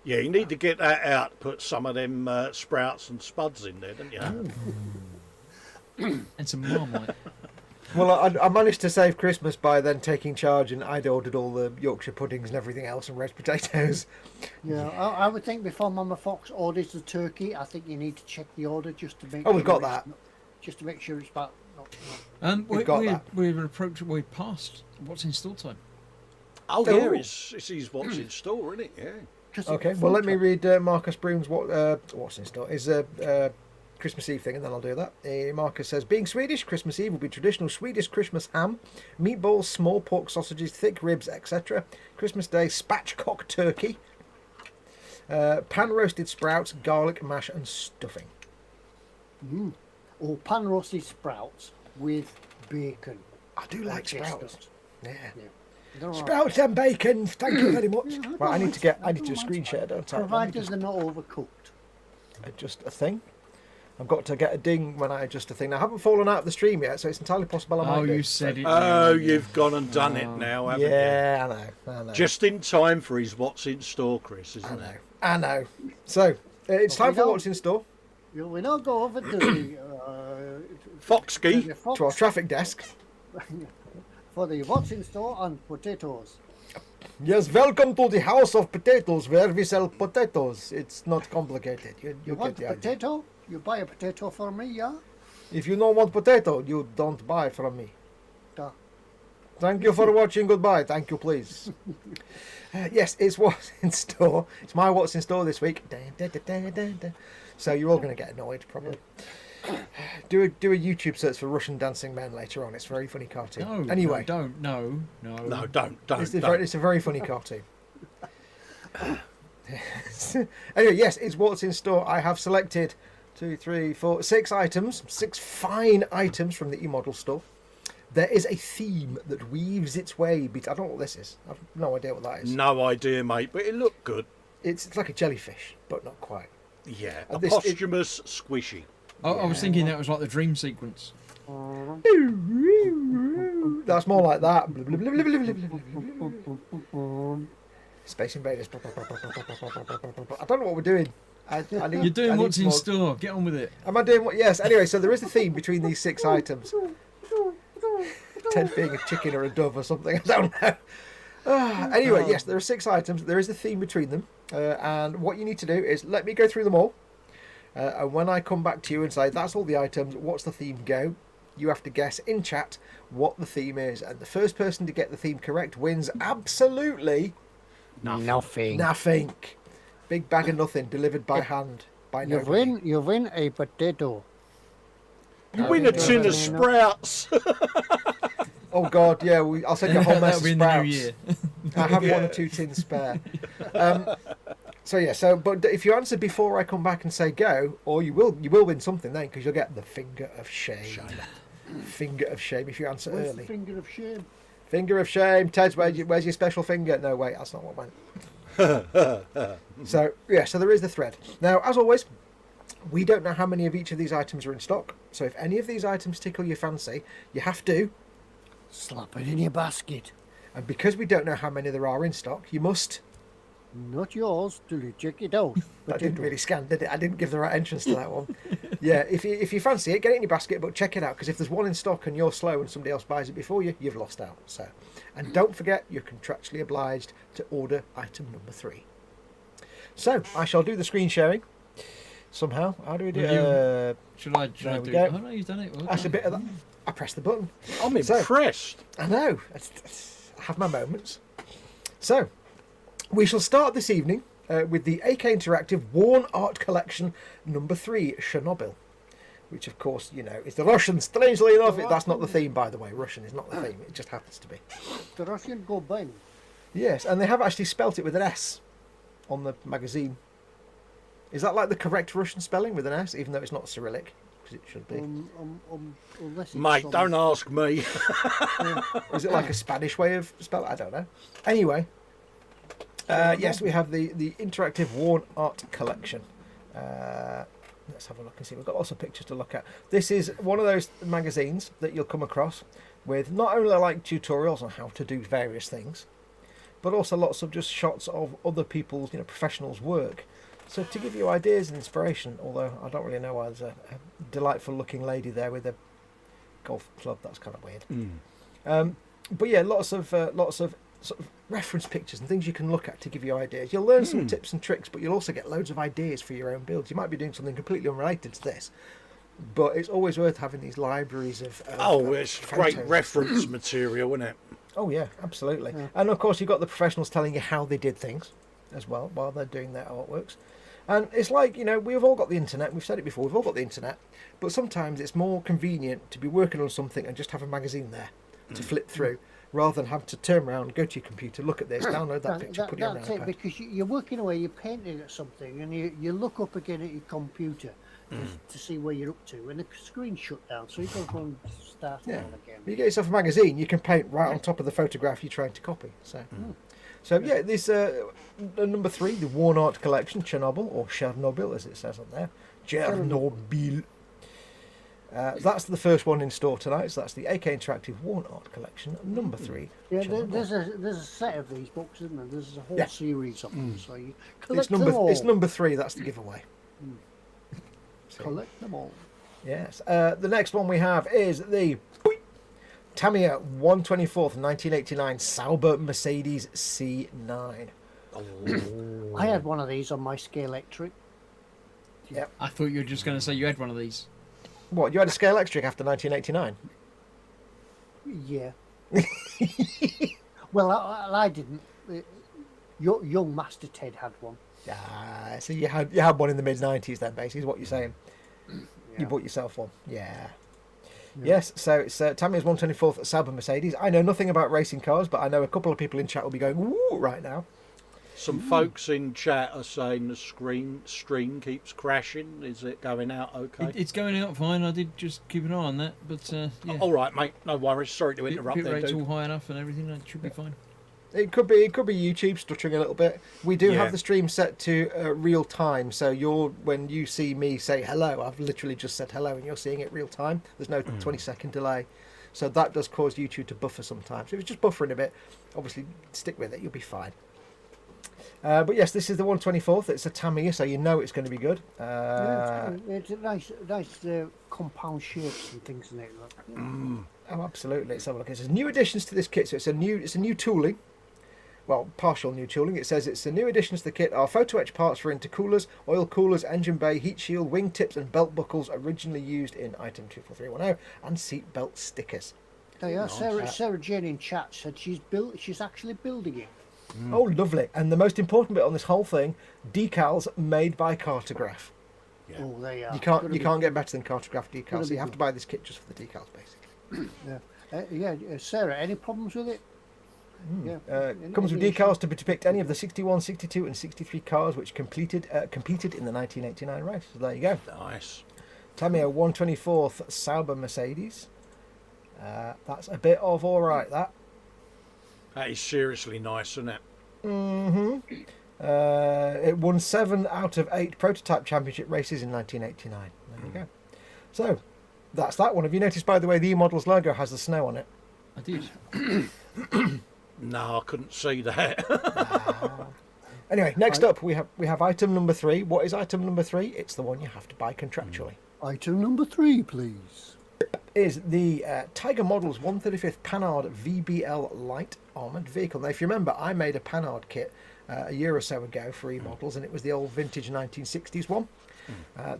Yeah, you need to get that out, put some of them sprouts and spuds in there, don't you? And some Marmite. Well, I managed to save Christmas by then taking charge, and I'd ordered all the Yorkshire puddings and everything else and roast potatoes. Yeah, I would think before Mama Fox orders the turkey, I think you need to check the order just to make. Oh, we've got that. Just to make sure it's back. We passed what's in store time. Oh, yeah, it's what's in store, isn't it? Yeah. Okay, well, let me read Marcus Broom's what's in store. Is Christmas Eve thing, and then I'll do that. Marcus says, being Swedish, Christmas Eve will be traditional Swedish Christmas ham, meatballs, small pork sausages, thick ribs, etc. Christmas Day, spatchcock turkey, pan-roasted sprouts, garlic mash and stuffing. Or pan-roasted sprouts with bacon. I do like sprouts. Yeah. Sprouts. Sprouts and bacon, thank you very much. Right, I need to do a screen share, don't I? Provided they're not overcooked. Adjust a thing. I've got to get a ding when I adjust a thing. Now, I haven't fallen out of the stream yet, so it's entirely possible I might do. You said it. Oh, you've gone and done it now, haven't you? Yeah, I know. Just in time for his what's in store, Chris, isn't it? I know. So, it's time for what's in store. We now go over to the Foxky. Your Fox to our traffic desk. for the what's in store on potatoes. Yes, welcome to the house of potatoes, where we sell potatoes. It's not complicated. You You get want the a idea. potato? You buy a potato for me, yeah? If you don't want potato, you don't buy from me. Duh. Thank you for watching. Goodbye. Thank you, please. Yes, it's what's in store. It's my what's in store this week. Dun, dun, dun, dun, dun, dun. So you're all going to get annoyed, probably. Do a YouTube search for Russian dancing men later on. It's a very funny cartoon. No, Anyway, no, don't, no. No, don't. it's a very funny cartoon. Anyway, yes, it's what's in store. I have selected 2, 3, 4, 6 items, 6 fine items from the eModel store. There is a theme that weaves its way. I don't know what this is. I've no idea what that is. No idea, mate, but it looked good. It's like a jellyfish, but not quite. Yeah, And a this- posthumous squishy. I was thinking that was like the dream sequence. That's more like that. Space Invaders. I don't know what we're doing. I need, You're doing I need what's in more- store. Get on with it. Am I doing what? Yes. Anyway, so there is a theme between these 6 items. Ted being a chicken or a dove or something. I don't know. Anyway, yes, there are 6 items. There is a theme between them. And what you need to do is let me go through them all. And when I come back to you and say, that's all the items, what's the theme, go, you have to guess in chat what the theme is. And the first person to get the theme correct wins absolutely nothing. Big bag of nothing delivered by hand. By You nobody. win a potato. You win a tin of sprouts. Oh God, yeah, I'll send you a whole mess That'll of be in the new sprouts. year. I have 1 or 2 tins spare. But if you answer before I come back and say go, or you will win something then, because you'll get the finger of shame. Finger of shame if you answer Where's early. the finger of shame? Finger of shame. Ted, where's your special finger? No, wait, that's not what I meant. So there is the thread. Now, as always, we don't know how many of each of these items are in stock. So if any of these items tickle your fancy, you have to. Slap it in your basket. And because we don't know how many there are in stock, you must. Not yours till you check it out. That didn't really scan, did it? I didn't give the right entrance to that one. Yeah, if you fancy it, get it in your basket, but check it out, because if there's one in stock and you're slow and somebody else buys it before you, you've lost out. So, and don't forget, you're contractually obliged to order item number 3. So, I shall do the screen sharing somehow. How do we do it? Should I there we do go. it? Oh, no, you've done it. Well That's a done. bit of that. I pressed the button. I'm So- impressed. I know. I have my moments. So, we shall start this evening with the AK Interactive Worn Art Collection number 3, Chernobyl, which, of course, is the Russian. Strangely enough, that's not the theme, by the way. Russian is not the theme. It just happens to be. The Russian go bang. Yes, and they have actually spelt it with an S on the magazine. Is that like the correct Russian spelling with an S, even though it's not Cyrillic? Because it should be. Unless it's Mate, some- don't ask me. Or is it like a Spanish way of spelling? I don't know. Anyway, yes, we have the interactive Worn Art Collection. Let's have a look and see. We've got lots of pictures to look at. This is one of those magazines that you'll come across with not only like tutorials on how to do various things, but also lots of just shots of other people's, professionals' work. So to give you ideas and inspiration, although I don't really know why there's a delightful looking lady there with a golf club. That's kind of weird. But yeah, lots of sort of reference pictures and things you can look at to give you ideas. You'll learn some tips and tricks, but you'll also get loads of ideas for your own builds. You might be doing something completely unrelated to this, but it's always worth having these libraries of It's great photos. reference material, isn't it? Oh yeah, absolutely. And of course you've got the professionals telling you how they did things as well while they're doing their artworks. And it's like, we've all got the internet. We've said it before, we've all got the internet, but sometimes it's more convenient to be working on something and just have a magazine there to flip through, rather than have to turn around, go to your computer, look at this, download that picture, put it on That's your it, iPad. because you're working away, you're painting at something, and you look up again at your computer to see where you're up to, and the screen's shut down, so you go and start Yeah. all again. When you get yourself a magazine, you can paint right on top of the photograph you're trying to copy. So yeah, this number 3, the Worn Art Collection, Chernobyl, as it says on there. Chernobyl. That's the first one in store tonight. So that's the AK Interactive Worn Art Collection, number 3. Yeah, Chernobyl. there's a set of these books, isn't there? There's a whole Yeah. series of them, so you It's collect them all. number 3. That's the giveaway. So Collect them all. Yes. The next one we have is the Tamiya 124th 1989 Sauber Mercedes C9. I had one of these on my Scale Electric. I thought you were just going to say you had one of these. What, you had a Scale Electric after 1989? Yeah. Well, I didn't. Young Master Ted had one. Ah, so you had one in the mid-90s then, basically, is what you're saying. Yeah. You bought yourself one. Yeah. Yes, so it's Tamiya's 124th Sauber Mercedes. I know nothing about racing cars, but I know a couple of people in chat will be going, "Ooh," right now. Some folks in chat are saying the stream keeps crashing. Is it going out okay? It's going out fine. I did just keep an eye on that, but yeah. All right, mate. No worries. Sorry to interrupt Pit there, rate's dude. all high enough and everything. It should be fine. It could be YouTube stuttering a little bit. We do Yeah. have the stream set to real time, so when you see me say hello, I've literally just said hello, and you're seeing it real time. There's no 20-second delay, so that does cause YouTube to buffer sometimes. If it's just buffering a bit, obviously stick with it. You'll be fine. But yes, this is the 124th. It's a Tamiya, so you know it's going to be good. It's a nice compound shapes and things in it. Look. Oh, absolutely. Let's have a look. It says new additions to this kit. So it's a new tooling. Well, partial new tooling. It says it's the new additions to the kit are photo etch parts for intercoolers, oil coolers, engine bay, heat shield, wing tips, and belt buckles originally used in item 24310, and seat belt stickers. There you are. Sarah Jane in chat said she's actually building it. Oh, lovely. And the most important bit on this whole thing, decals made by Cartograph. Yeah. Oh, there you are. You can't get better than Cartograph decals, so you have to buy this kit just for the decals, basically. Sarah, any problems with it? Yeah. Comes with decals to depict any of the 61, 62 and 63 cars which competed in the 1989 race. So there you go. Nice. Tamiya 124th Sauber Mercedes. That's a bit of alright, that. That is seriously nice, isn't it? It won 7 out of 8 prototype championship races in 1989. There you go. So, that's that one. Have you noticed, by the way, the eModels logo has the snow on it? I did. No, I couldn't see that. Anyway, next up we have item number 3. What is item number 3? It's the one you have to buy contractually. Item number 3, please. Is the Tiger Models 135th Panhard VBL Light Armoured Vehicle. Now, if you remember, I made a Panhard kit a year or so ago for eModels, and it was the old vintage 1960s one.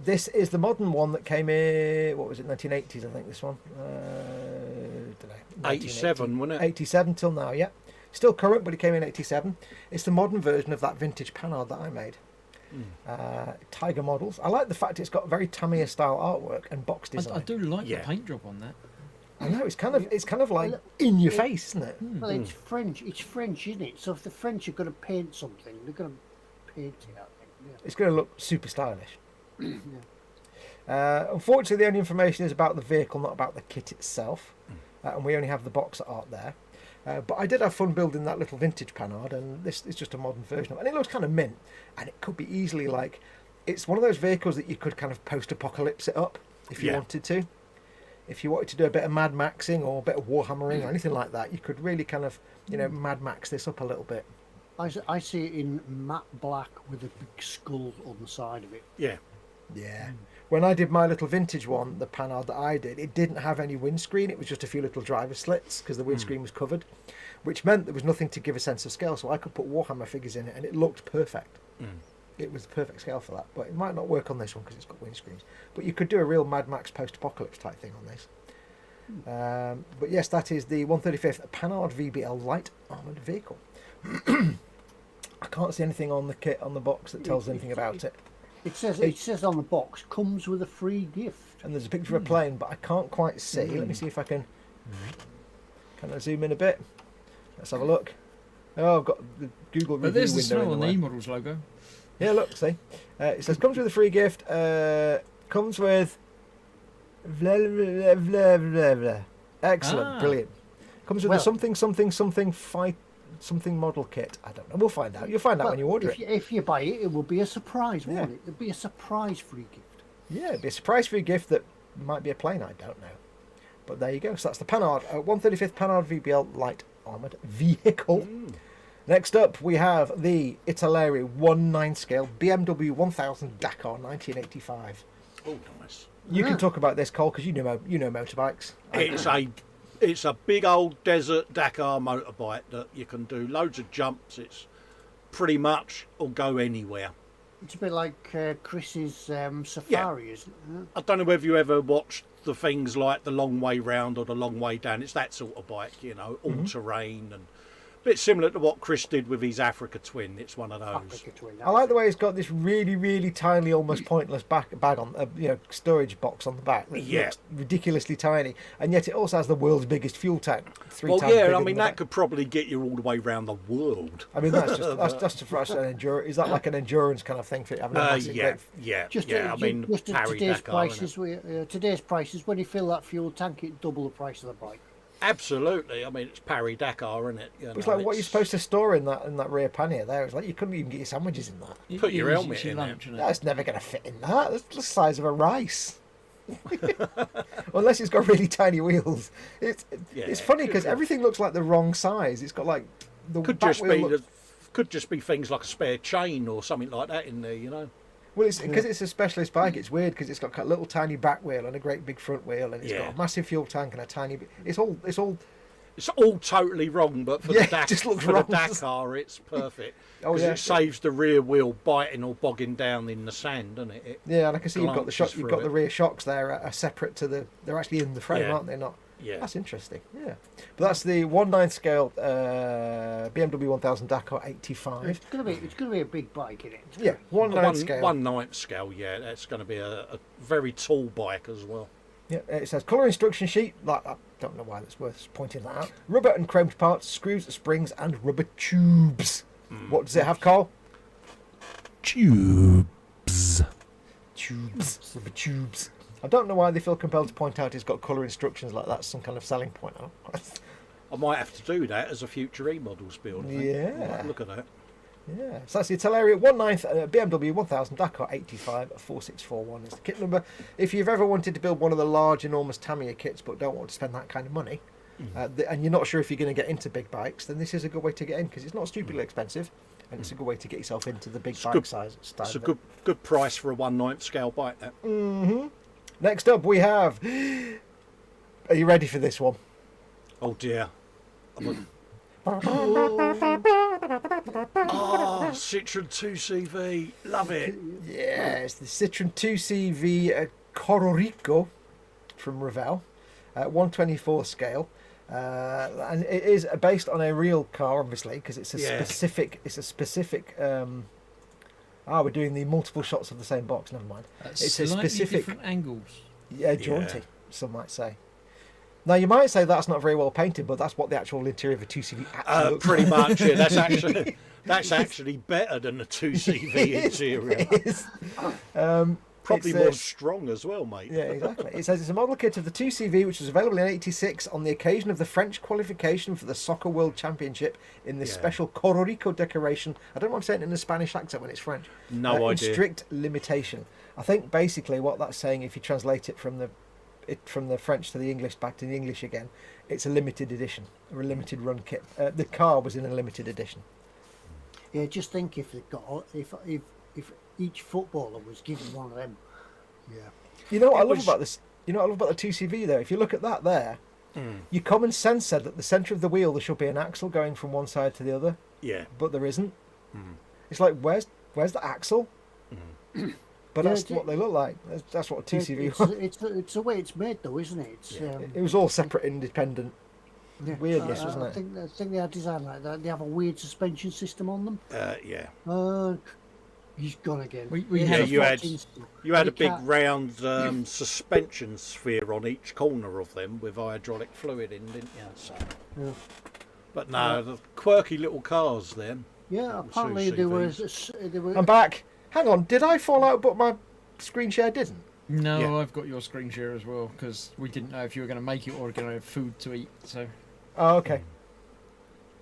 This is the modern one that came in, what was it, 1980s, I think, this one. Don't know, 87, wasn't it? 87 till now, yeah. Still current, but it came in 87. It's the modern version of that vintage Panhard that I made. Tiger Models. I like the fact it's got very Tamiya style artwork and box design. I do like Yeah. the paint job on that. I know, it's kind of like in your face, isn't it? Well, it's French. It's French, isn't it? So if the French are going to paint something, they're going to paint it, I think. It's going to look super stylish. Unfortunately, the only information is about the vehicle, not about the kit itself. And we only have the box art there. But I did have fun building that little vintage Panhard, and this is just a modern version of it. And it looks kind of mint. And it could be easily like... It's one of those vehicles that you could kind of post-apocalypse it up if you wanted to. If you wanted to do a bit of Mad Maxing or a bit of Warhammering or anything like that, you could really kind of, Mad Max this up a little bit. I see it in matte black with a big skull on the side of it. Yeah. Yeah. When I did my little vintage one, the Panhard that I did, it didn't have any windscreen. It was just a few little driver slits because the windscreen was covered, which meant there was nothing to give a sense of scale. So I could put Warhammer figures in it and it looked perfect. It was the perfect scale for that. But it might not work on this one because it's got windscreens. But you could do a real Mad Max post-apocalypse type thing on this. But yes, that is the 135th Panhard VBL Light Armoured Vehicle. I can't see anything on the kit, on the box, that tells anything about it. It says on the box, comes with a free gift. And there's a picture of a plane, but I can't quite see. Let me see if I can... Can I zoom in a bit? Let's have a look. Oh, I've got the Google review But there's the window snow in on the the way. eModels logo. Yeah, look, see. It says, comes with a free gift. Comes with... Blah, blah, blah, blah, blah. Excellent, brilliant. Comes with a something model kit. I don't know. We'll find out. You'll find out when you order it. If you buy it, it will be a surprise, won't it? It'll be a surprise free gift. Yeah, it'd be a surprise free gift that might be a plane, I don't know. But there you go. So that's the Panhard, 135th Panhard VBL Light Armoured Vehicle. Next up, we have the Italeri 1/9 scale BMW 1000 Dakar 1985. Oh, nice. You can talk about this, Cole, because you know motorbikes. It's a big old desert Dakar motorbike that you can do loads of jumps. It's pretty much will go anywhere. It's a bit like Chris's Safari, isn't it? I don't know whether you ever watched the things like the long way round or the long way down. It's that sort of bike, you know, all terrain and a bit similar to what Chris did with his Africa Twin. It's one of those. Africa Twin, I like the way it's got this really, really tiny, almost pointless bag on, storage box on the back. That looks ridiculously tiny, and yet it also has the world's biggest fuel tank. Well, yeah, I mean that could probably get you all the way around the world. I mean that's just for us an endurance. Is that like an endurance kind of thing for having a massive yeah. I mean, just at Parry today's Dakar, today's prices, when you fill that fuel tank, it double the price of the bike. Absolutely. I mean, it's Parry Dakar, isn't it? It's like what you're supposed to store in that rear pannier there. It's like you couldn't even get your sandwiches in that. Put your helmet in it. That's never going to fit in that. That's the size of a rice. Unless it's got really tiny wheels. It's funny because everything looks like the wrong size. It's got like the could back just wheel be could just be things like a spare chain or something like that in there, you know. Well, it's because it's a specialist bike. It's weird because it's got a little tiny back wheel and a great big front wheel, and it's got a massive fuel tank and a tiny. It's all totally wrong, but for the Dakar, it's perfect. Because it saves the rear wheel biting or bogging down in the sand, doesn't it? Yeah, and I can see you've got the shock. You've got the rear shocks there are separate to the. They're actually in the frame, aren't they? Not. Yeah. That's interesting. Yeah, but that's the 1/9 scale BMW 1000 Dakar 85. It's gonna be a big bike, isn't it? Yeah, 1/9 scale. 1/9 scale. Yeah, that's going to be a very tall bike as well. Yeah, it says colour instruction sheet. Like, I don't know why that's worth pointing that out. Rubber and chromed parts, screws, springs, and rubber tubes. What does it have, Carl? Tubes. Rubber tubes. I don't know why they feel compelled to point out it's got colour instructions like that's some kind of selling point. I might have to do that as a future eModels build. Yeah. Look at that. Yeah, so that's the Teleria 1/9 BMW 1000 Dakar 85 4641 is the kit number. If you've ever wanted to build one of the large, enormous Tamiya kits but don't want to spend that kind of money, and you're not sure if you're going to get into big bikes, then this is a good way to get in because it's not stupidly expensive, and it's a good way to get yourself into the big bike size style. It's a good price for a 1/9 scale bike. That. Next up, we have. Are you ready for this one? Oh dear. Citroen 2CV, love it. Yeah, it's the Citroen 2CV Cororico from Revell, 1/24 scale, and it is based on a real car, obviously, because it's a specific. It's a specific. We're doing the multiple shots of the same box. Never mind. It's a specific different angles. Yeah, jaunty. Some might say. Now you might say that's not very well painted, but that's what the actual interior of a 2CV actually looks pretty like. much. Yeah, that's actually better than the 2CV interior. It is. Probably more strong as well, mate. Yeah, exactly. It says it's a model kit of the 2CV, which was available in '86 on the occasion of the French qualification for the Soccer World Championship in this special Cororico decoration. I don't know why I'm saying it in a Spanish accent when it's French. No idea. In strict limitation. I think basically what that's saying, if you translate it from the French to the English back to the English again, it's a limited edition or a limited run kit. The car was in a limited edition. Yeah, just think if each footballer was given one of them. Yeah. You know what I love about this? You know what I love about the 2CV though? If you look at that there, your common sense said that the centre of the wheel there should be an axle going from one side to the other. Yeah. But there isn't. It's like where's the axle? But that's what they look like. That's what a 2CV was. It's the way it's made though, isn't it? It was all separate, independent. Yeah. Weirdness, wasn't it? I think they are designed like that. They have a weird suspension system on them. Yeah. He's gone again. You had a big round suspension sphere on each corner of them with hydraulic fluid in, didn't you? So. Yeah. But no, the quirky little cars then. Yeah, apparently they were. I'm back. Hang on, did I fall out but my screen share didn't? No, I've got your screen share as well because we didn't know if you were going to make it or going to have food to eat. So. Oh, okay.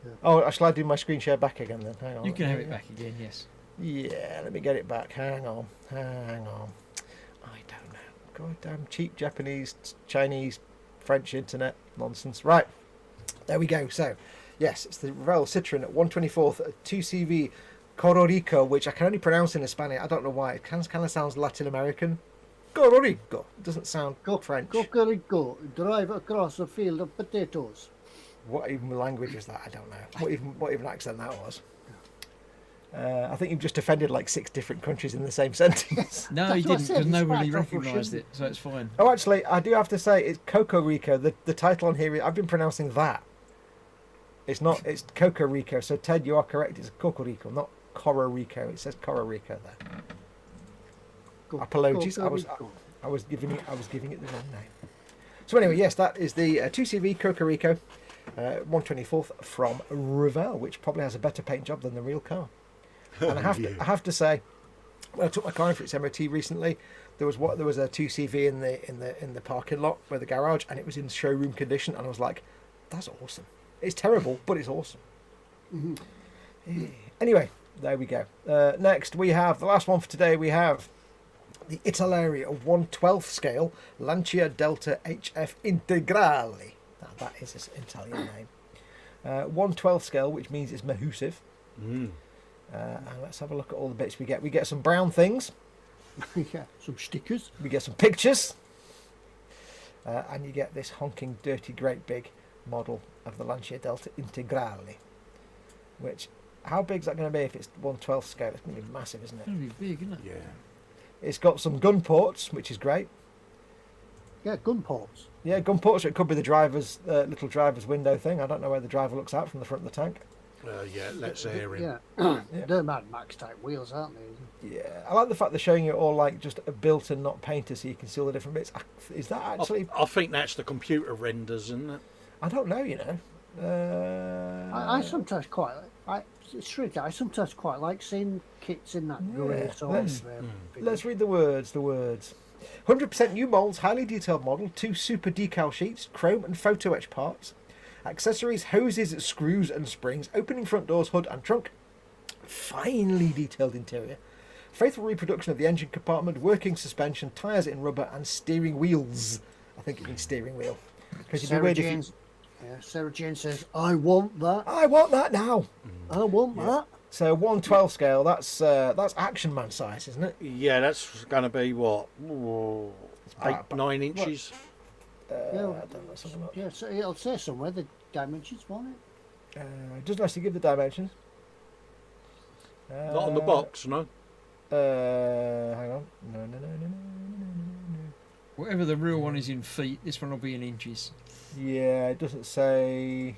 Yeah. Oh, shall I do my screen share back again then? Hang on. You can have it back again, yes. Yeah, let me get it back. Hang on. I don't know. Goddamn cheap Japanese, Chinese, French internet nonsense. Right, there we go. So, yes, it's the Revell Citroen at 1/24 2CV Cororico, which I can only pronounce in Spanish. I don't know why. It kind of sounds Latin American. Cocorico. Doesn't sound French. Cocorico, drive across a field of potatoes. What even language is that? I don't know. What even accent that was? I think you've just offended like 6 different countries in the same sentence. No, he That's what I didn't, said, because it's nobody backed off recognised Russian. it, so it's fine. Oh, actually, I do have to say it's Cocorico. The title on here, I've been pronouncing that. It's not. It's Cocorico. So Ted, you are correct. It's Cocorico, not Cororico. It says Cororico there. Apologies. I was giving it the wrong name. So anyway, yes, that is the 2CV Cocorico 124th from Revell, which probably has a better paint job than the real car. And I have to say, when I took my car in for its MOT recently, there was a 2CV in the parking lot where the garage, and it was in showroom condition, and I was like, that's awesome. It's terrible, but it's awesome. Mm-hmm. Anyway, there we go. Next, we have the last one for today. We have the Italeri 1/12 scale Lancia Delta HF Integrale. Now, that is an Italian name. 1/12 scale, which means it's mahoosive. And let's have a look at all the bits we get. We get some brown things. Yeah, some stickers. We get some pictures. And you get this honking, dirty, great big model of the Lancia Delta Integrale. Which, how big is that going to be if it's 1/12 scale? It's going to be massive, isn't it? It's going to be big, isn't it? Yeah. It's got some gun ports, which is great. Yeah, gun ports. Yeah, gun ports. It could be the driver's little driver's window thing. I don't know where the driver looks out from the front of the tank. Yeah, let's air in. Yeah. They're Mad Max type wheels, aren't they? Yeah, I like the fact they're showing you all like just built and not painted, so you can see all the different bits. Is that actually? I think that's the computer renders, isn't it? I don't know. You know. I sometimes quite. I sometimes quite like seeing kits in that grey sort of. Let's read the words. 100% new molds, highly detailed model, 2 super decal sheets, chrome and photo etch parts, accessories, hoses, screws and springs, opening front doors, hood and trunk, finely detailed interior, faithful reproduction of the engine compartment, working suspension, tyres in rubber and steering wheels. I think it means steering wheel. Sarah Jane says, I want that. I want that now. I want that. So 1/12 scale, that's Action Man size, isn't it? Yeah, that's going to be what? 8-9 inches. I don't know, something like Yeah, so it'll say somewhere the dimensions, won't it? it doesn't actually give the dimensions. Not on the box, no. Hang on. No. Whatever the real one is in feet, this one will be in inches. Yeah, it doesn't say.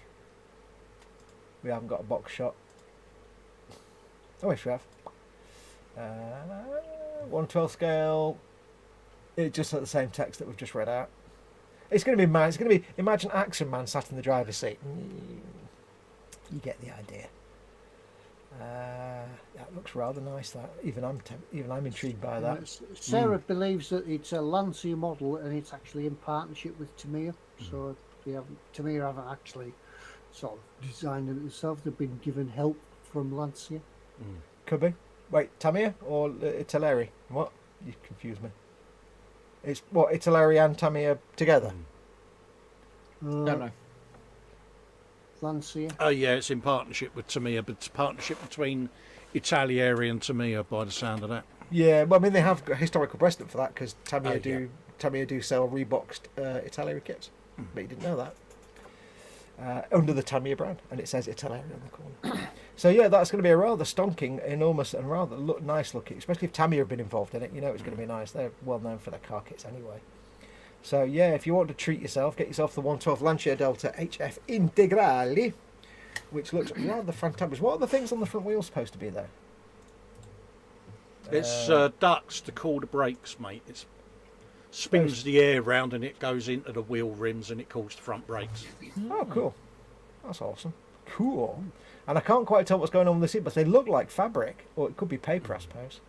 We haven't got a box shot. Oh, yes, we have. 1/12 scale. It just has the same text that we've just read out. It's going to be mad. It's going to be. Imagine Action Man sat in the driver's seat. You get the idea. That looks rather nice. That even I'm intrigued by that. Sarah believes that it's a Lancia model and it's actually in partnership with Tamiya. So Tamiya haven't actually sort of designed it themselves. They've been given help from Lancia. Could be. Wait, Tamiya or Italeri? What? You confuse me. It's what, Italeri and Tamiya together? Don't know. Lancia. Oh yeah, it's in partnership with Tamiya, but it's a partnership between Italieri and Tamiya by the sound of that. Yeah, well, I mean they have got historical precedent for that because Tamiya yeah. Tamiya do sell reboxed Italeri kits, but you didn't know that. Under the Tamiya brand, and it says Italeri on the corner. So yeah, that's going to be a rather stonking, enormous, and rather nice looking. Especially if Tamiya have been involved in it, you know it's going to be nice. They're well known for their car kits anyway. So yeah, if you want to treat yourself, get yourself the 1/12 Lancia Delta HF Integrale, which looks rather fantastic. What are the things on the front wheels supposed to be there? It's ducts to cool the brakes, mate. It spins the air round and it goes into the wheel rims and it cools the front brakes. Oh, cool. That's awesome. Cool. And I can't quite tell what's going on with the seat, but they look like fabric, or it could be paper, I suppose.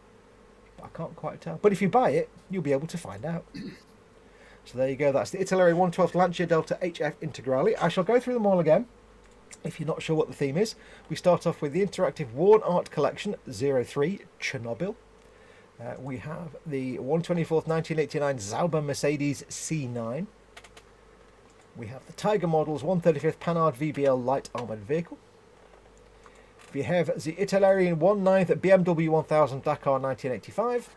But I can't quite tell. But if you buy it, you'll be able to find out. So there you go. That's the Italeri 1/12 Lancia Delta HF Integrale. I shall go through them all again. If you're not sure what the theme is, we start off with the interactive Worn Art Collection 03 Chernobyl. We have the 1/24th 1989 Sauber Mercedes C9. We have the Tiger Models 1/35th Panhard VBL Light Armoured Vehicle. We have the Italeri 1/9 BMW 1000 Dakar 1985.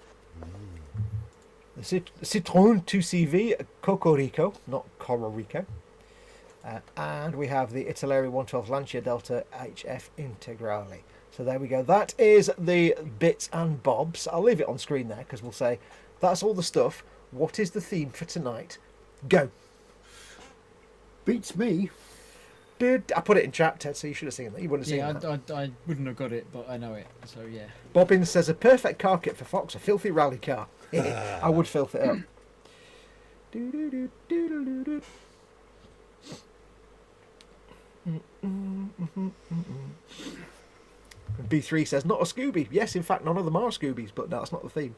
The Citroën 2CV Cocorico, not Cororico. And we have the Italeri 112 Lancia Delta HF Integrale. So there we go. That is the bits and bobs. I'll leave it on screen there because we'll say that's all the stuff. What is the theme for tonight? Go. Beats me. Dude, I put it in chat, Ted, so you should have seen that. You wouldn't have seen Yeah, that. I wouldn't have got it, but I know it. So yeah. Bobbins says a perfect car kit for Foxx, a filthy rally car. I would filth it up. B3 says not a Scooby. Yes, in fact, none of them are Scoobies, but no, that's not the theme.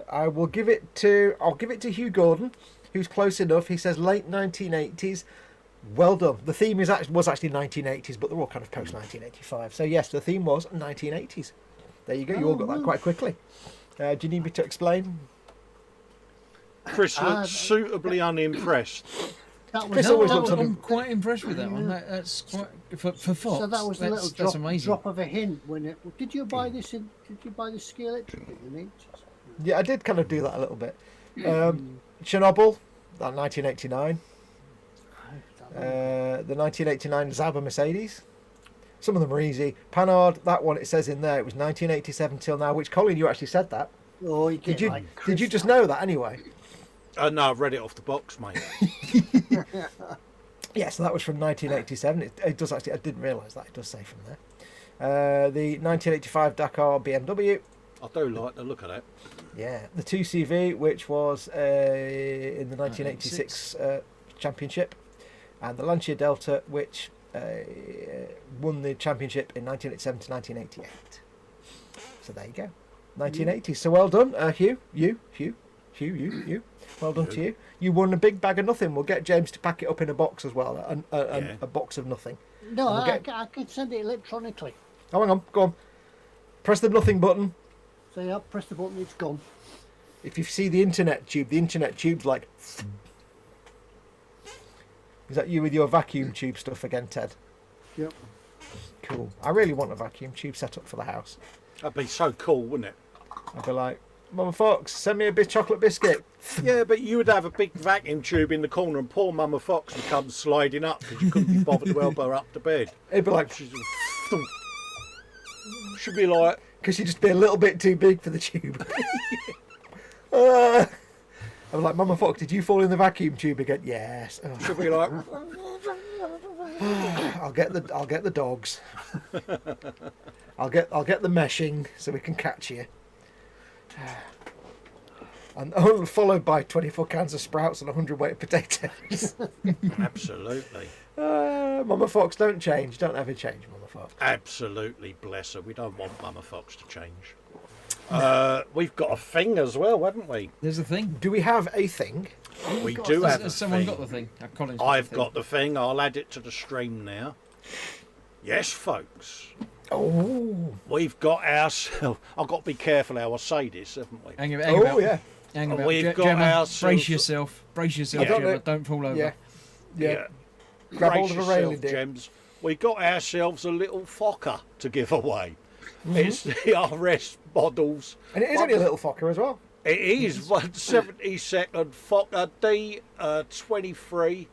I'll give it to Hugh Gordon, who's close enough. He says late 1980s. Well done. The theme was actually 1980s, but they're all kind of post 1985. So yes, the theme was 1980s. There you go. You all got that quite quickly. Do you need me to explain? Chris looks suitably unimpressed. Chris always looks I'm quite impressed with that one. That's quite for Foxx. So that was a that's little amazing. drop of a hint when it. Did you buy this in? Did you buy this ski electric in the 80s? Yeah, I did kind of do that a little bit. Chernobyl, that 1989. The 1989 Zaba Mercedes. Some of them are easy. Panhard, that one, it says in there, it was 1987 till now, which, Colin, you actually said that. Oh, you Did you just know that anyway? No, I've read it off the box, mate. Yeah, so that was from 1987. It does actually, I didn't realise that. It does say from there. The 1985 Dakar BMW. I do like the look of that. Yeah, the 2CV, which was in the 1986 championship, and the Lancia Delta, which won the championship in 1987 to 1988. So there you go, 1980. So well done, Hugh. You. Well done to you. You won a big bag of nothing. We'll get James to pack it up in a box as well, a box of nothing. No, I can send it electronically. Oh, hang on, go on. Press the nothing button. So yeah, press the button, it's gone. If you see the internet tube's like... Is that you with your vacuum tube stuff again, Ted? Yep. Cool. I really want a vacuum tube set up for the house. That'd be so cool, wouldn't it? I'd be like, Mama Fox, send me a bit chocolate biscuit. Yeah, but you would have a big vacuum tube in the corner and poor Mama Fox would come sliding up because you couldn't be bothered to help her up to bed. It'd be like... Should be like... Because you'd just be a little bit too big for the tube. I'm like, Mama Fox, did you fall in the vacuum tube again? Yes. Oh. Should be like... I'll get the dogs. I'll get the meshing so we can catch you. And followed by 24 cans of sprouts and 100 weight of potatoes. Absolutely. Mama Fox, don't change. Don't ever change, Mama Fox. Absolutely, bless her. We don't want Mama Fox to change. We've got a thing as well, haven't we? There's a thing. Do we have a thing? We do have a Has someone thing. got the thing? Colin's I've the got the thing. I'll add it to the stream now. Yes, folks. Oh. We've got ourselves... I've got to be careful how I say this, haven't we? Hang Oh, about. yeah. Hang about. We've got Gemma, ourselves- brace yourself. Brace yourself, I don't Gemma. know- Don't fall over. Yeah. Yeah. Grab Brace hold of a yourself, railing, dear. Gems. We got ourselves a little Fokker to give away. It's the RS models. And it is only a little Fokker as well. It is 172nd Fokker D23.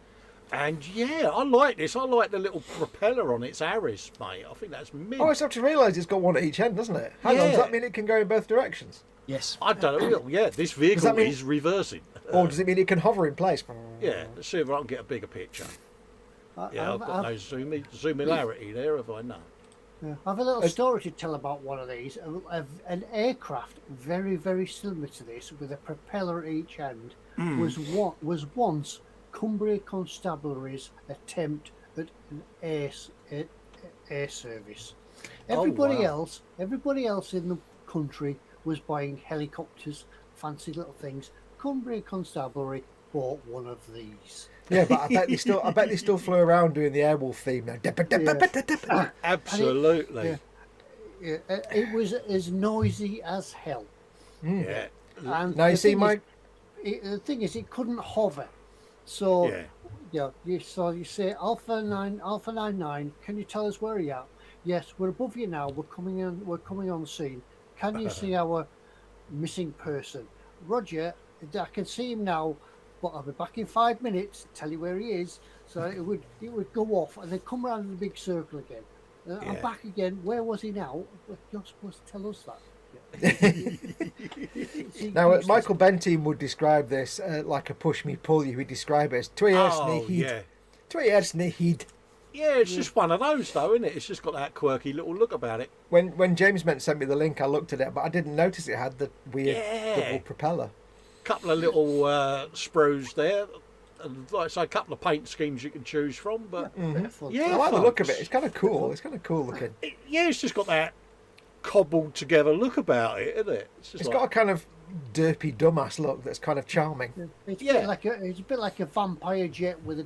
And yeah, I like this. I like the little propeller on its Aris, mate. I think that's mint. Oh, I just have to realise it's got one at each end, doesn't it? Hang on, does Yeah. that mean it can go in both directions? Yes. I don't know. Yeah, this vehicle mean- is reversing. Or does it mean it can hover in place? Yeah, let's see if I can get a bigger picture. Yeah, I've got no zoomilarity there, have I? No. I have a little story to tell about one of these. An aircraft very, very similar to this, with a propeller at each end, was once Cumbria Constabulary's attempt at an air service. Everybody else in the country was buying helicopters, fancy little things. Cumbria Constabulary bought one of these. Yeah, but I bet they still flew around doing the Airwolf theme now. Absolutely. It was as noisy as hell. Yeah. And Now you see, Mike. The thing is, it couldn't hover. So Yeah. you say Alpha 99. Can you tell us where you're at? Yes, we're above you now. We're coming on the scene. can you see our missing person? Roger, I can see him now, but I'll be back in 5 minutes. Tell you where he is. So it would go off and then come around in a big circle again. I'm back again. Where was he now? Well, you're supposed to tell us that. Now, Michael Benteam would describe this like a push me pull you. He'd describe it as Twi'ersnihid. Yeah, it's just one of those, though, isn't it? It's just got that quirky little look about it. When James sent me the link, I looked at it, but I didn't notice it had the weird double propeller. Couple of little sprues there. And like I say, a couple of paint schemes you can choose from. But I like the look of it. It's kind of cool. It's kind of cool looking. It's just got that cobbled together look about it, isn't it? It's got a kind of derpy dumbass look that's kind of charming. It's a bit like a vampire jet with a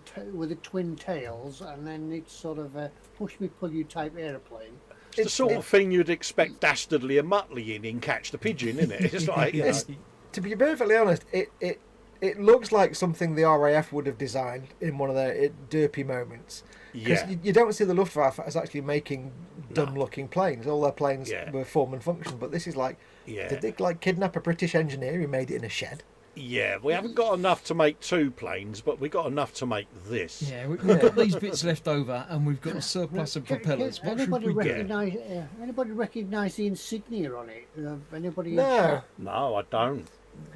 twin tails, and then it's sort of a push me pull you type airplane. It's the sort of thing you'd expect Dastardly and Muttley in Catch the Pigeon, isn't it? It's like, you know. To be perfectly honest, it looks like something the RAF would have designed in one of their derpy moments. Because you don't see the Luftwaffe as actually making dumb-looking planes. All their planes were form and function, but this is like, did they like kidnap a British engineer who made it in a shed? Yeah, we haven't got enough to make 2 planes, but we got enough to make this. Yeah, we've got these bits left over, and we've got a surplus of propellers. What should we get? Anybody recognise the insignia on it? Anybody? No, I don't.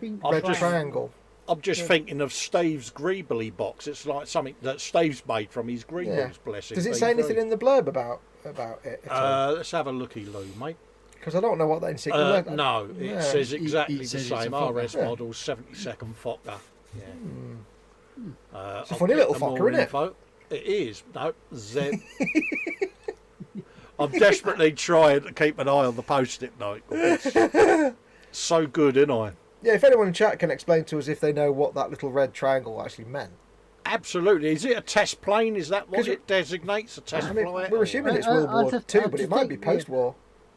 Red triangle. I'm just thinking of Steve's Greebly box. It's like something that Steve's made from his Greebles, bless him. Does it say anything in the blurb about it at all? Let's have a looky, Lou, mate. Because I don't know what that insignia is. No, it says exactly the says same. it's a RS models, 72nd Fokker. Yeah. It's a funny little Fokker, isn't it? Info. It is. No, Z. I'm desperately trying to keep an eye on the post-it note. It's so good, isn't I? Yeah, if anyone in chat can explain to us if they know what that little red triangle actually meant. Absolutely. Is it a test plane? Is that what it designates? A test flight? We're assuming it's World War II, but it might be post-war.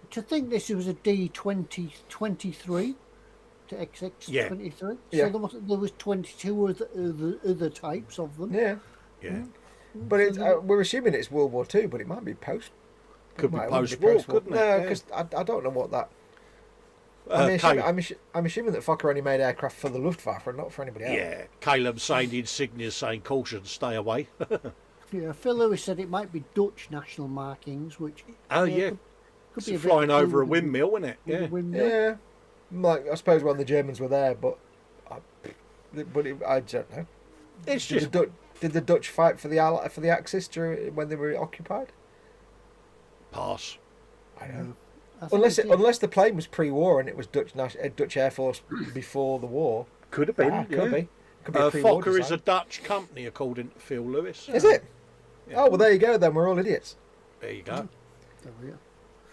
To think this was a D-23 to XX-23. Yeah. So there was 22 other types of them. Yeah. But we're assuming it's World War II, but it might be post. Could be post-war, couldn't it? No, because I don't know what that... I'm assuming that Fokker only made aircraft for the Luftwaffe and not for anybody else. Yeah, Caleb saying the insignia saying caution, stay away. Yeah, Phil Lewis said it might be Dutch national markings, which... Could be flying over a windmill, isn't it? Yeah. Yeah. Like, I suppose when the Germans were there, but I don't know. It's did the Dutch fight for the Axis when they were occupied? Pass. I know. Unless the plane was pre-war and it was Dutch Air Force before the war. Could have been. Could be. Fokker is a Dutch company, according to Phil Lewis. Is it? Yeah. Oh, well, there you go, then. We're all idiots. There you go.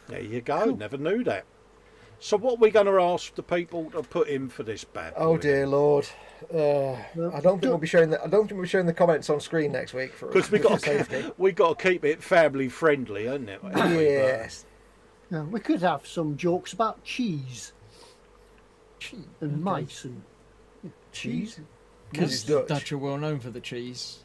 There you go. Cool. Never knew that. So what are we going to ask the people to put in for this bad boy? Oh, dear Lord. I don't think we'll be showing the comments on screen next week because we got to keep it family friendly, isn't it? Yes. Yeah, we could have some jokes about cheese and mice and cheese. Because the Dutch are well known for the cheese.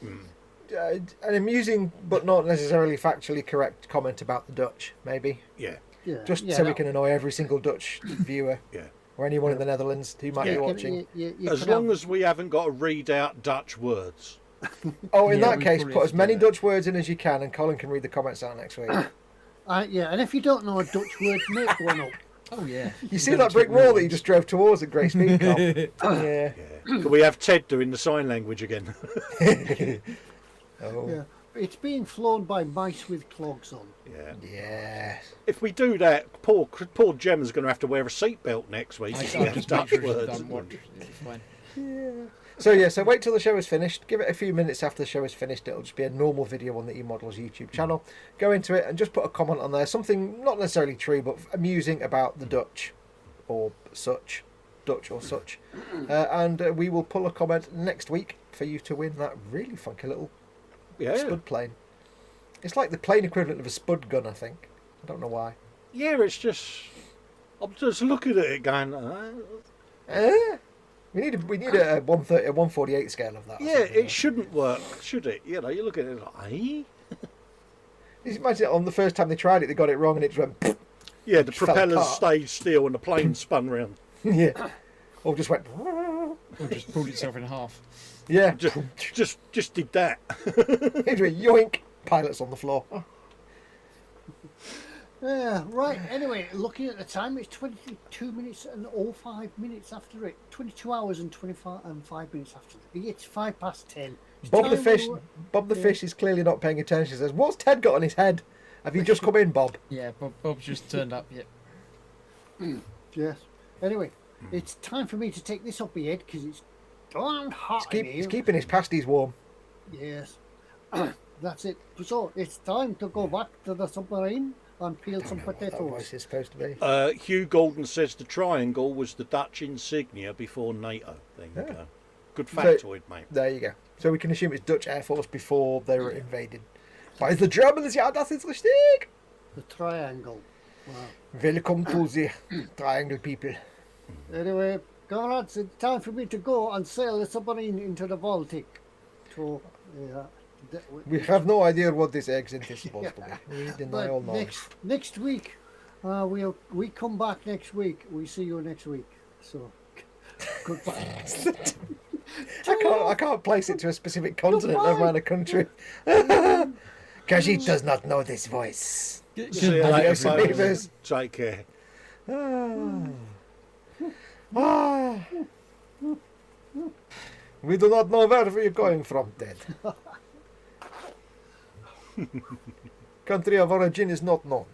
An amusing but not necessarily factually correct comment about the Dutch, maybe. Yeah. Just so we can annoy every single Dutch viewer. Or anyone in the Netherlands who might be watching. As long as we haven't got to read out Dutch words. Oh, in that case, put as many Dutch words in as you can, and Colin can read the comments out next week. And if you don't know a Dutch word, make one up. Oh, yeah. You see that brick wall that you just drove towards at great speed, Colin? Yeah. Can we have Ted doing the sign language again? Oh. Yeah. It's being flown by mice with clogs on. Yeah. Yeah. If we do that, poor Gemma's going to have to wear a seatbelt next week. Dutch words. So wait till the show is finished. Give it a few minutes after the show is finished. It'll just be a normal video on the eModels YouTube channel. Go into it and just put a comment on there. Something not necessarily true, but amusing about the Dutch or such. And we will pull a comment next week for you to win that really funky little Spud plane. It's like the plane equivalent of a Spud gun, I think. I don't know why. Yeah, it's just... I'm just looking at it going... We need a 130, a 148 scale of that. Yeah, it shouldn't work, should it? You know, you look at it like... Imagine on the first time they tried it, they got it wrong and it just went... Yeah, the fell propellers apart. stayed still and the plane spun round. Yeah. Or just went. Or just pulled itself in half. Yeah. Just did that. Into a yoink. Pilots on the floor. Right, anyway, looking at the time, it's 22 minutes and 05 minutes after it. 22 hours and 5 minutes after it. It's 10:05. It's Bob the time fish. we- Bob the fish is clearly not paying attention. He says, "What's Ted got on his head? Have you just come in, Bob?" Yeah, Bob's just turned up. Yep. Yes. Anyway, it's time for me to take this off my head because it's darn hot in He's here. keeping his pasties warm. Yes. That's it. So it's time to go back to the submarine and peel some What that potatoes. voice is supposed to be. Hugh Golden says the triangle was the Dutch insignia before NATO. There you Yeah. go. Good So- factoid, mate. There you go. So we can assume it's Dutch Air Force before they were invaded by the Germans. Ja, das ist richtig. The triangle. Wow. Welcome to the triangle people. Anyway, comrades, it's time for me to go and sail the submarine into the Baltic. So, We have no idea what this exit is supposed to be. We deny all but knowledge. next week, we come back next week. We see you next week. So, goodbye. I can't place it to a specific continent, never mind a country. Because he does not know this voice. See you night, later, everybody. folks. Take care. We do not know where we are going from, Ted. Country of origin is not known.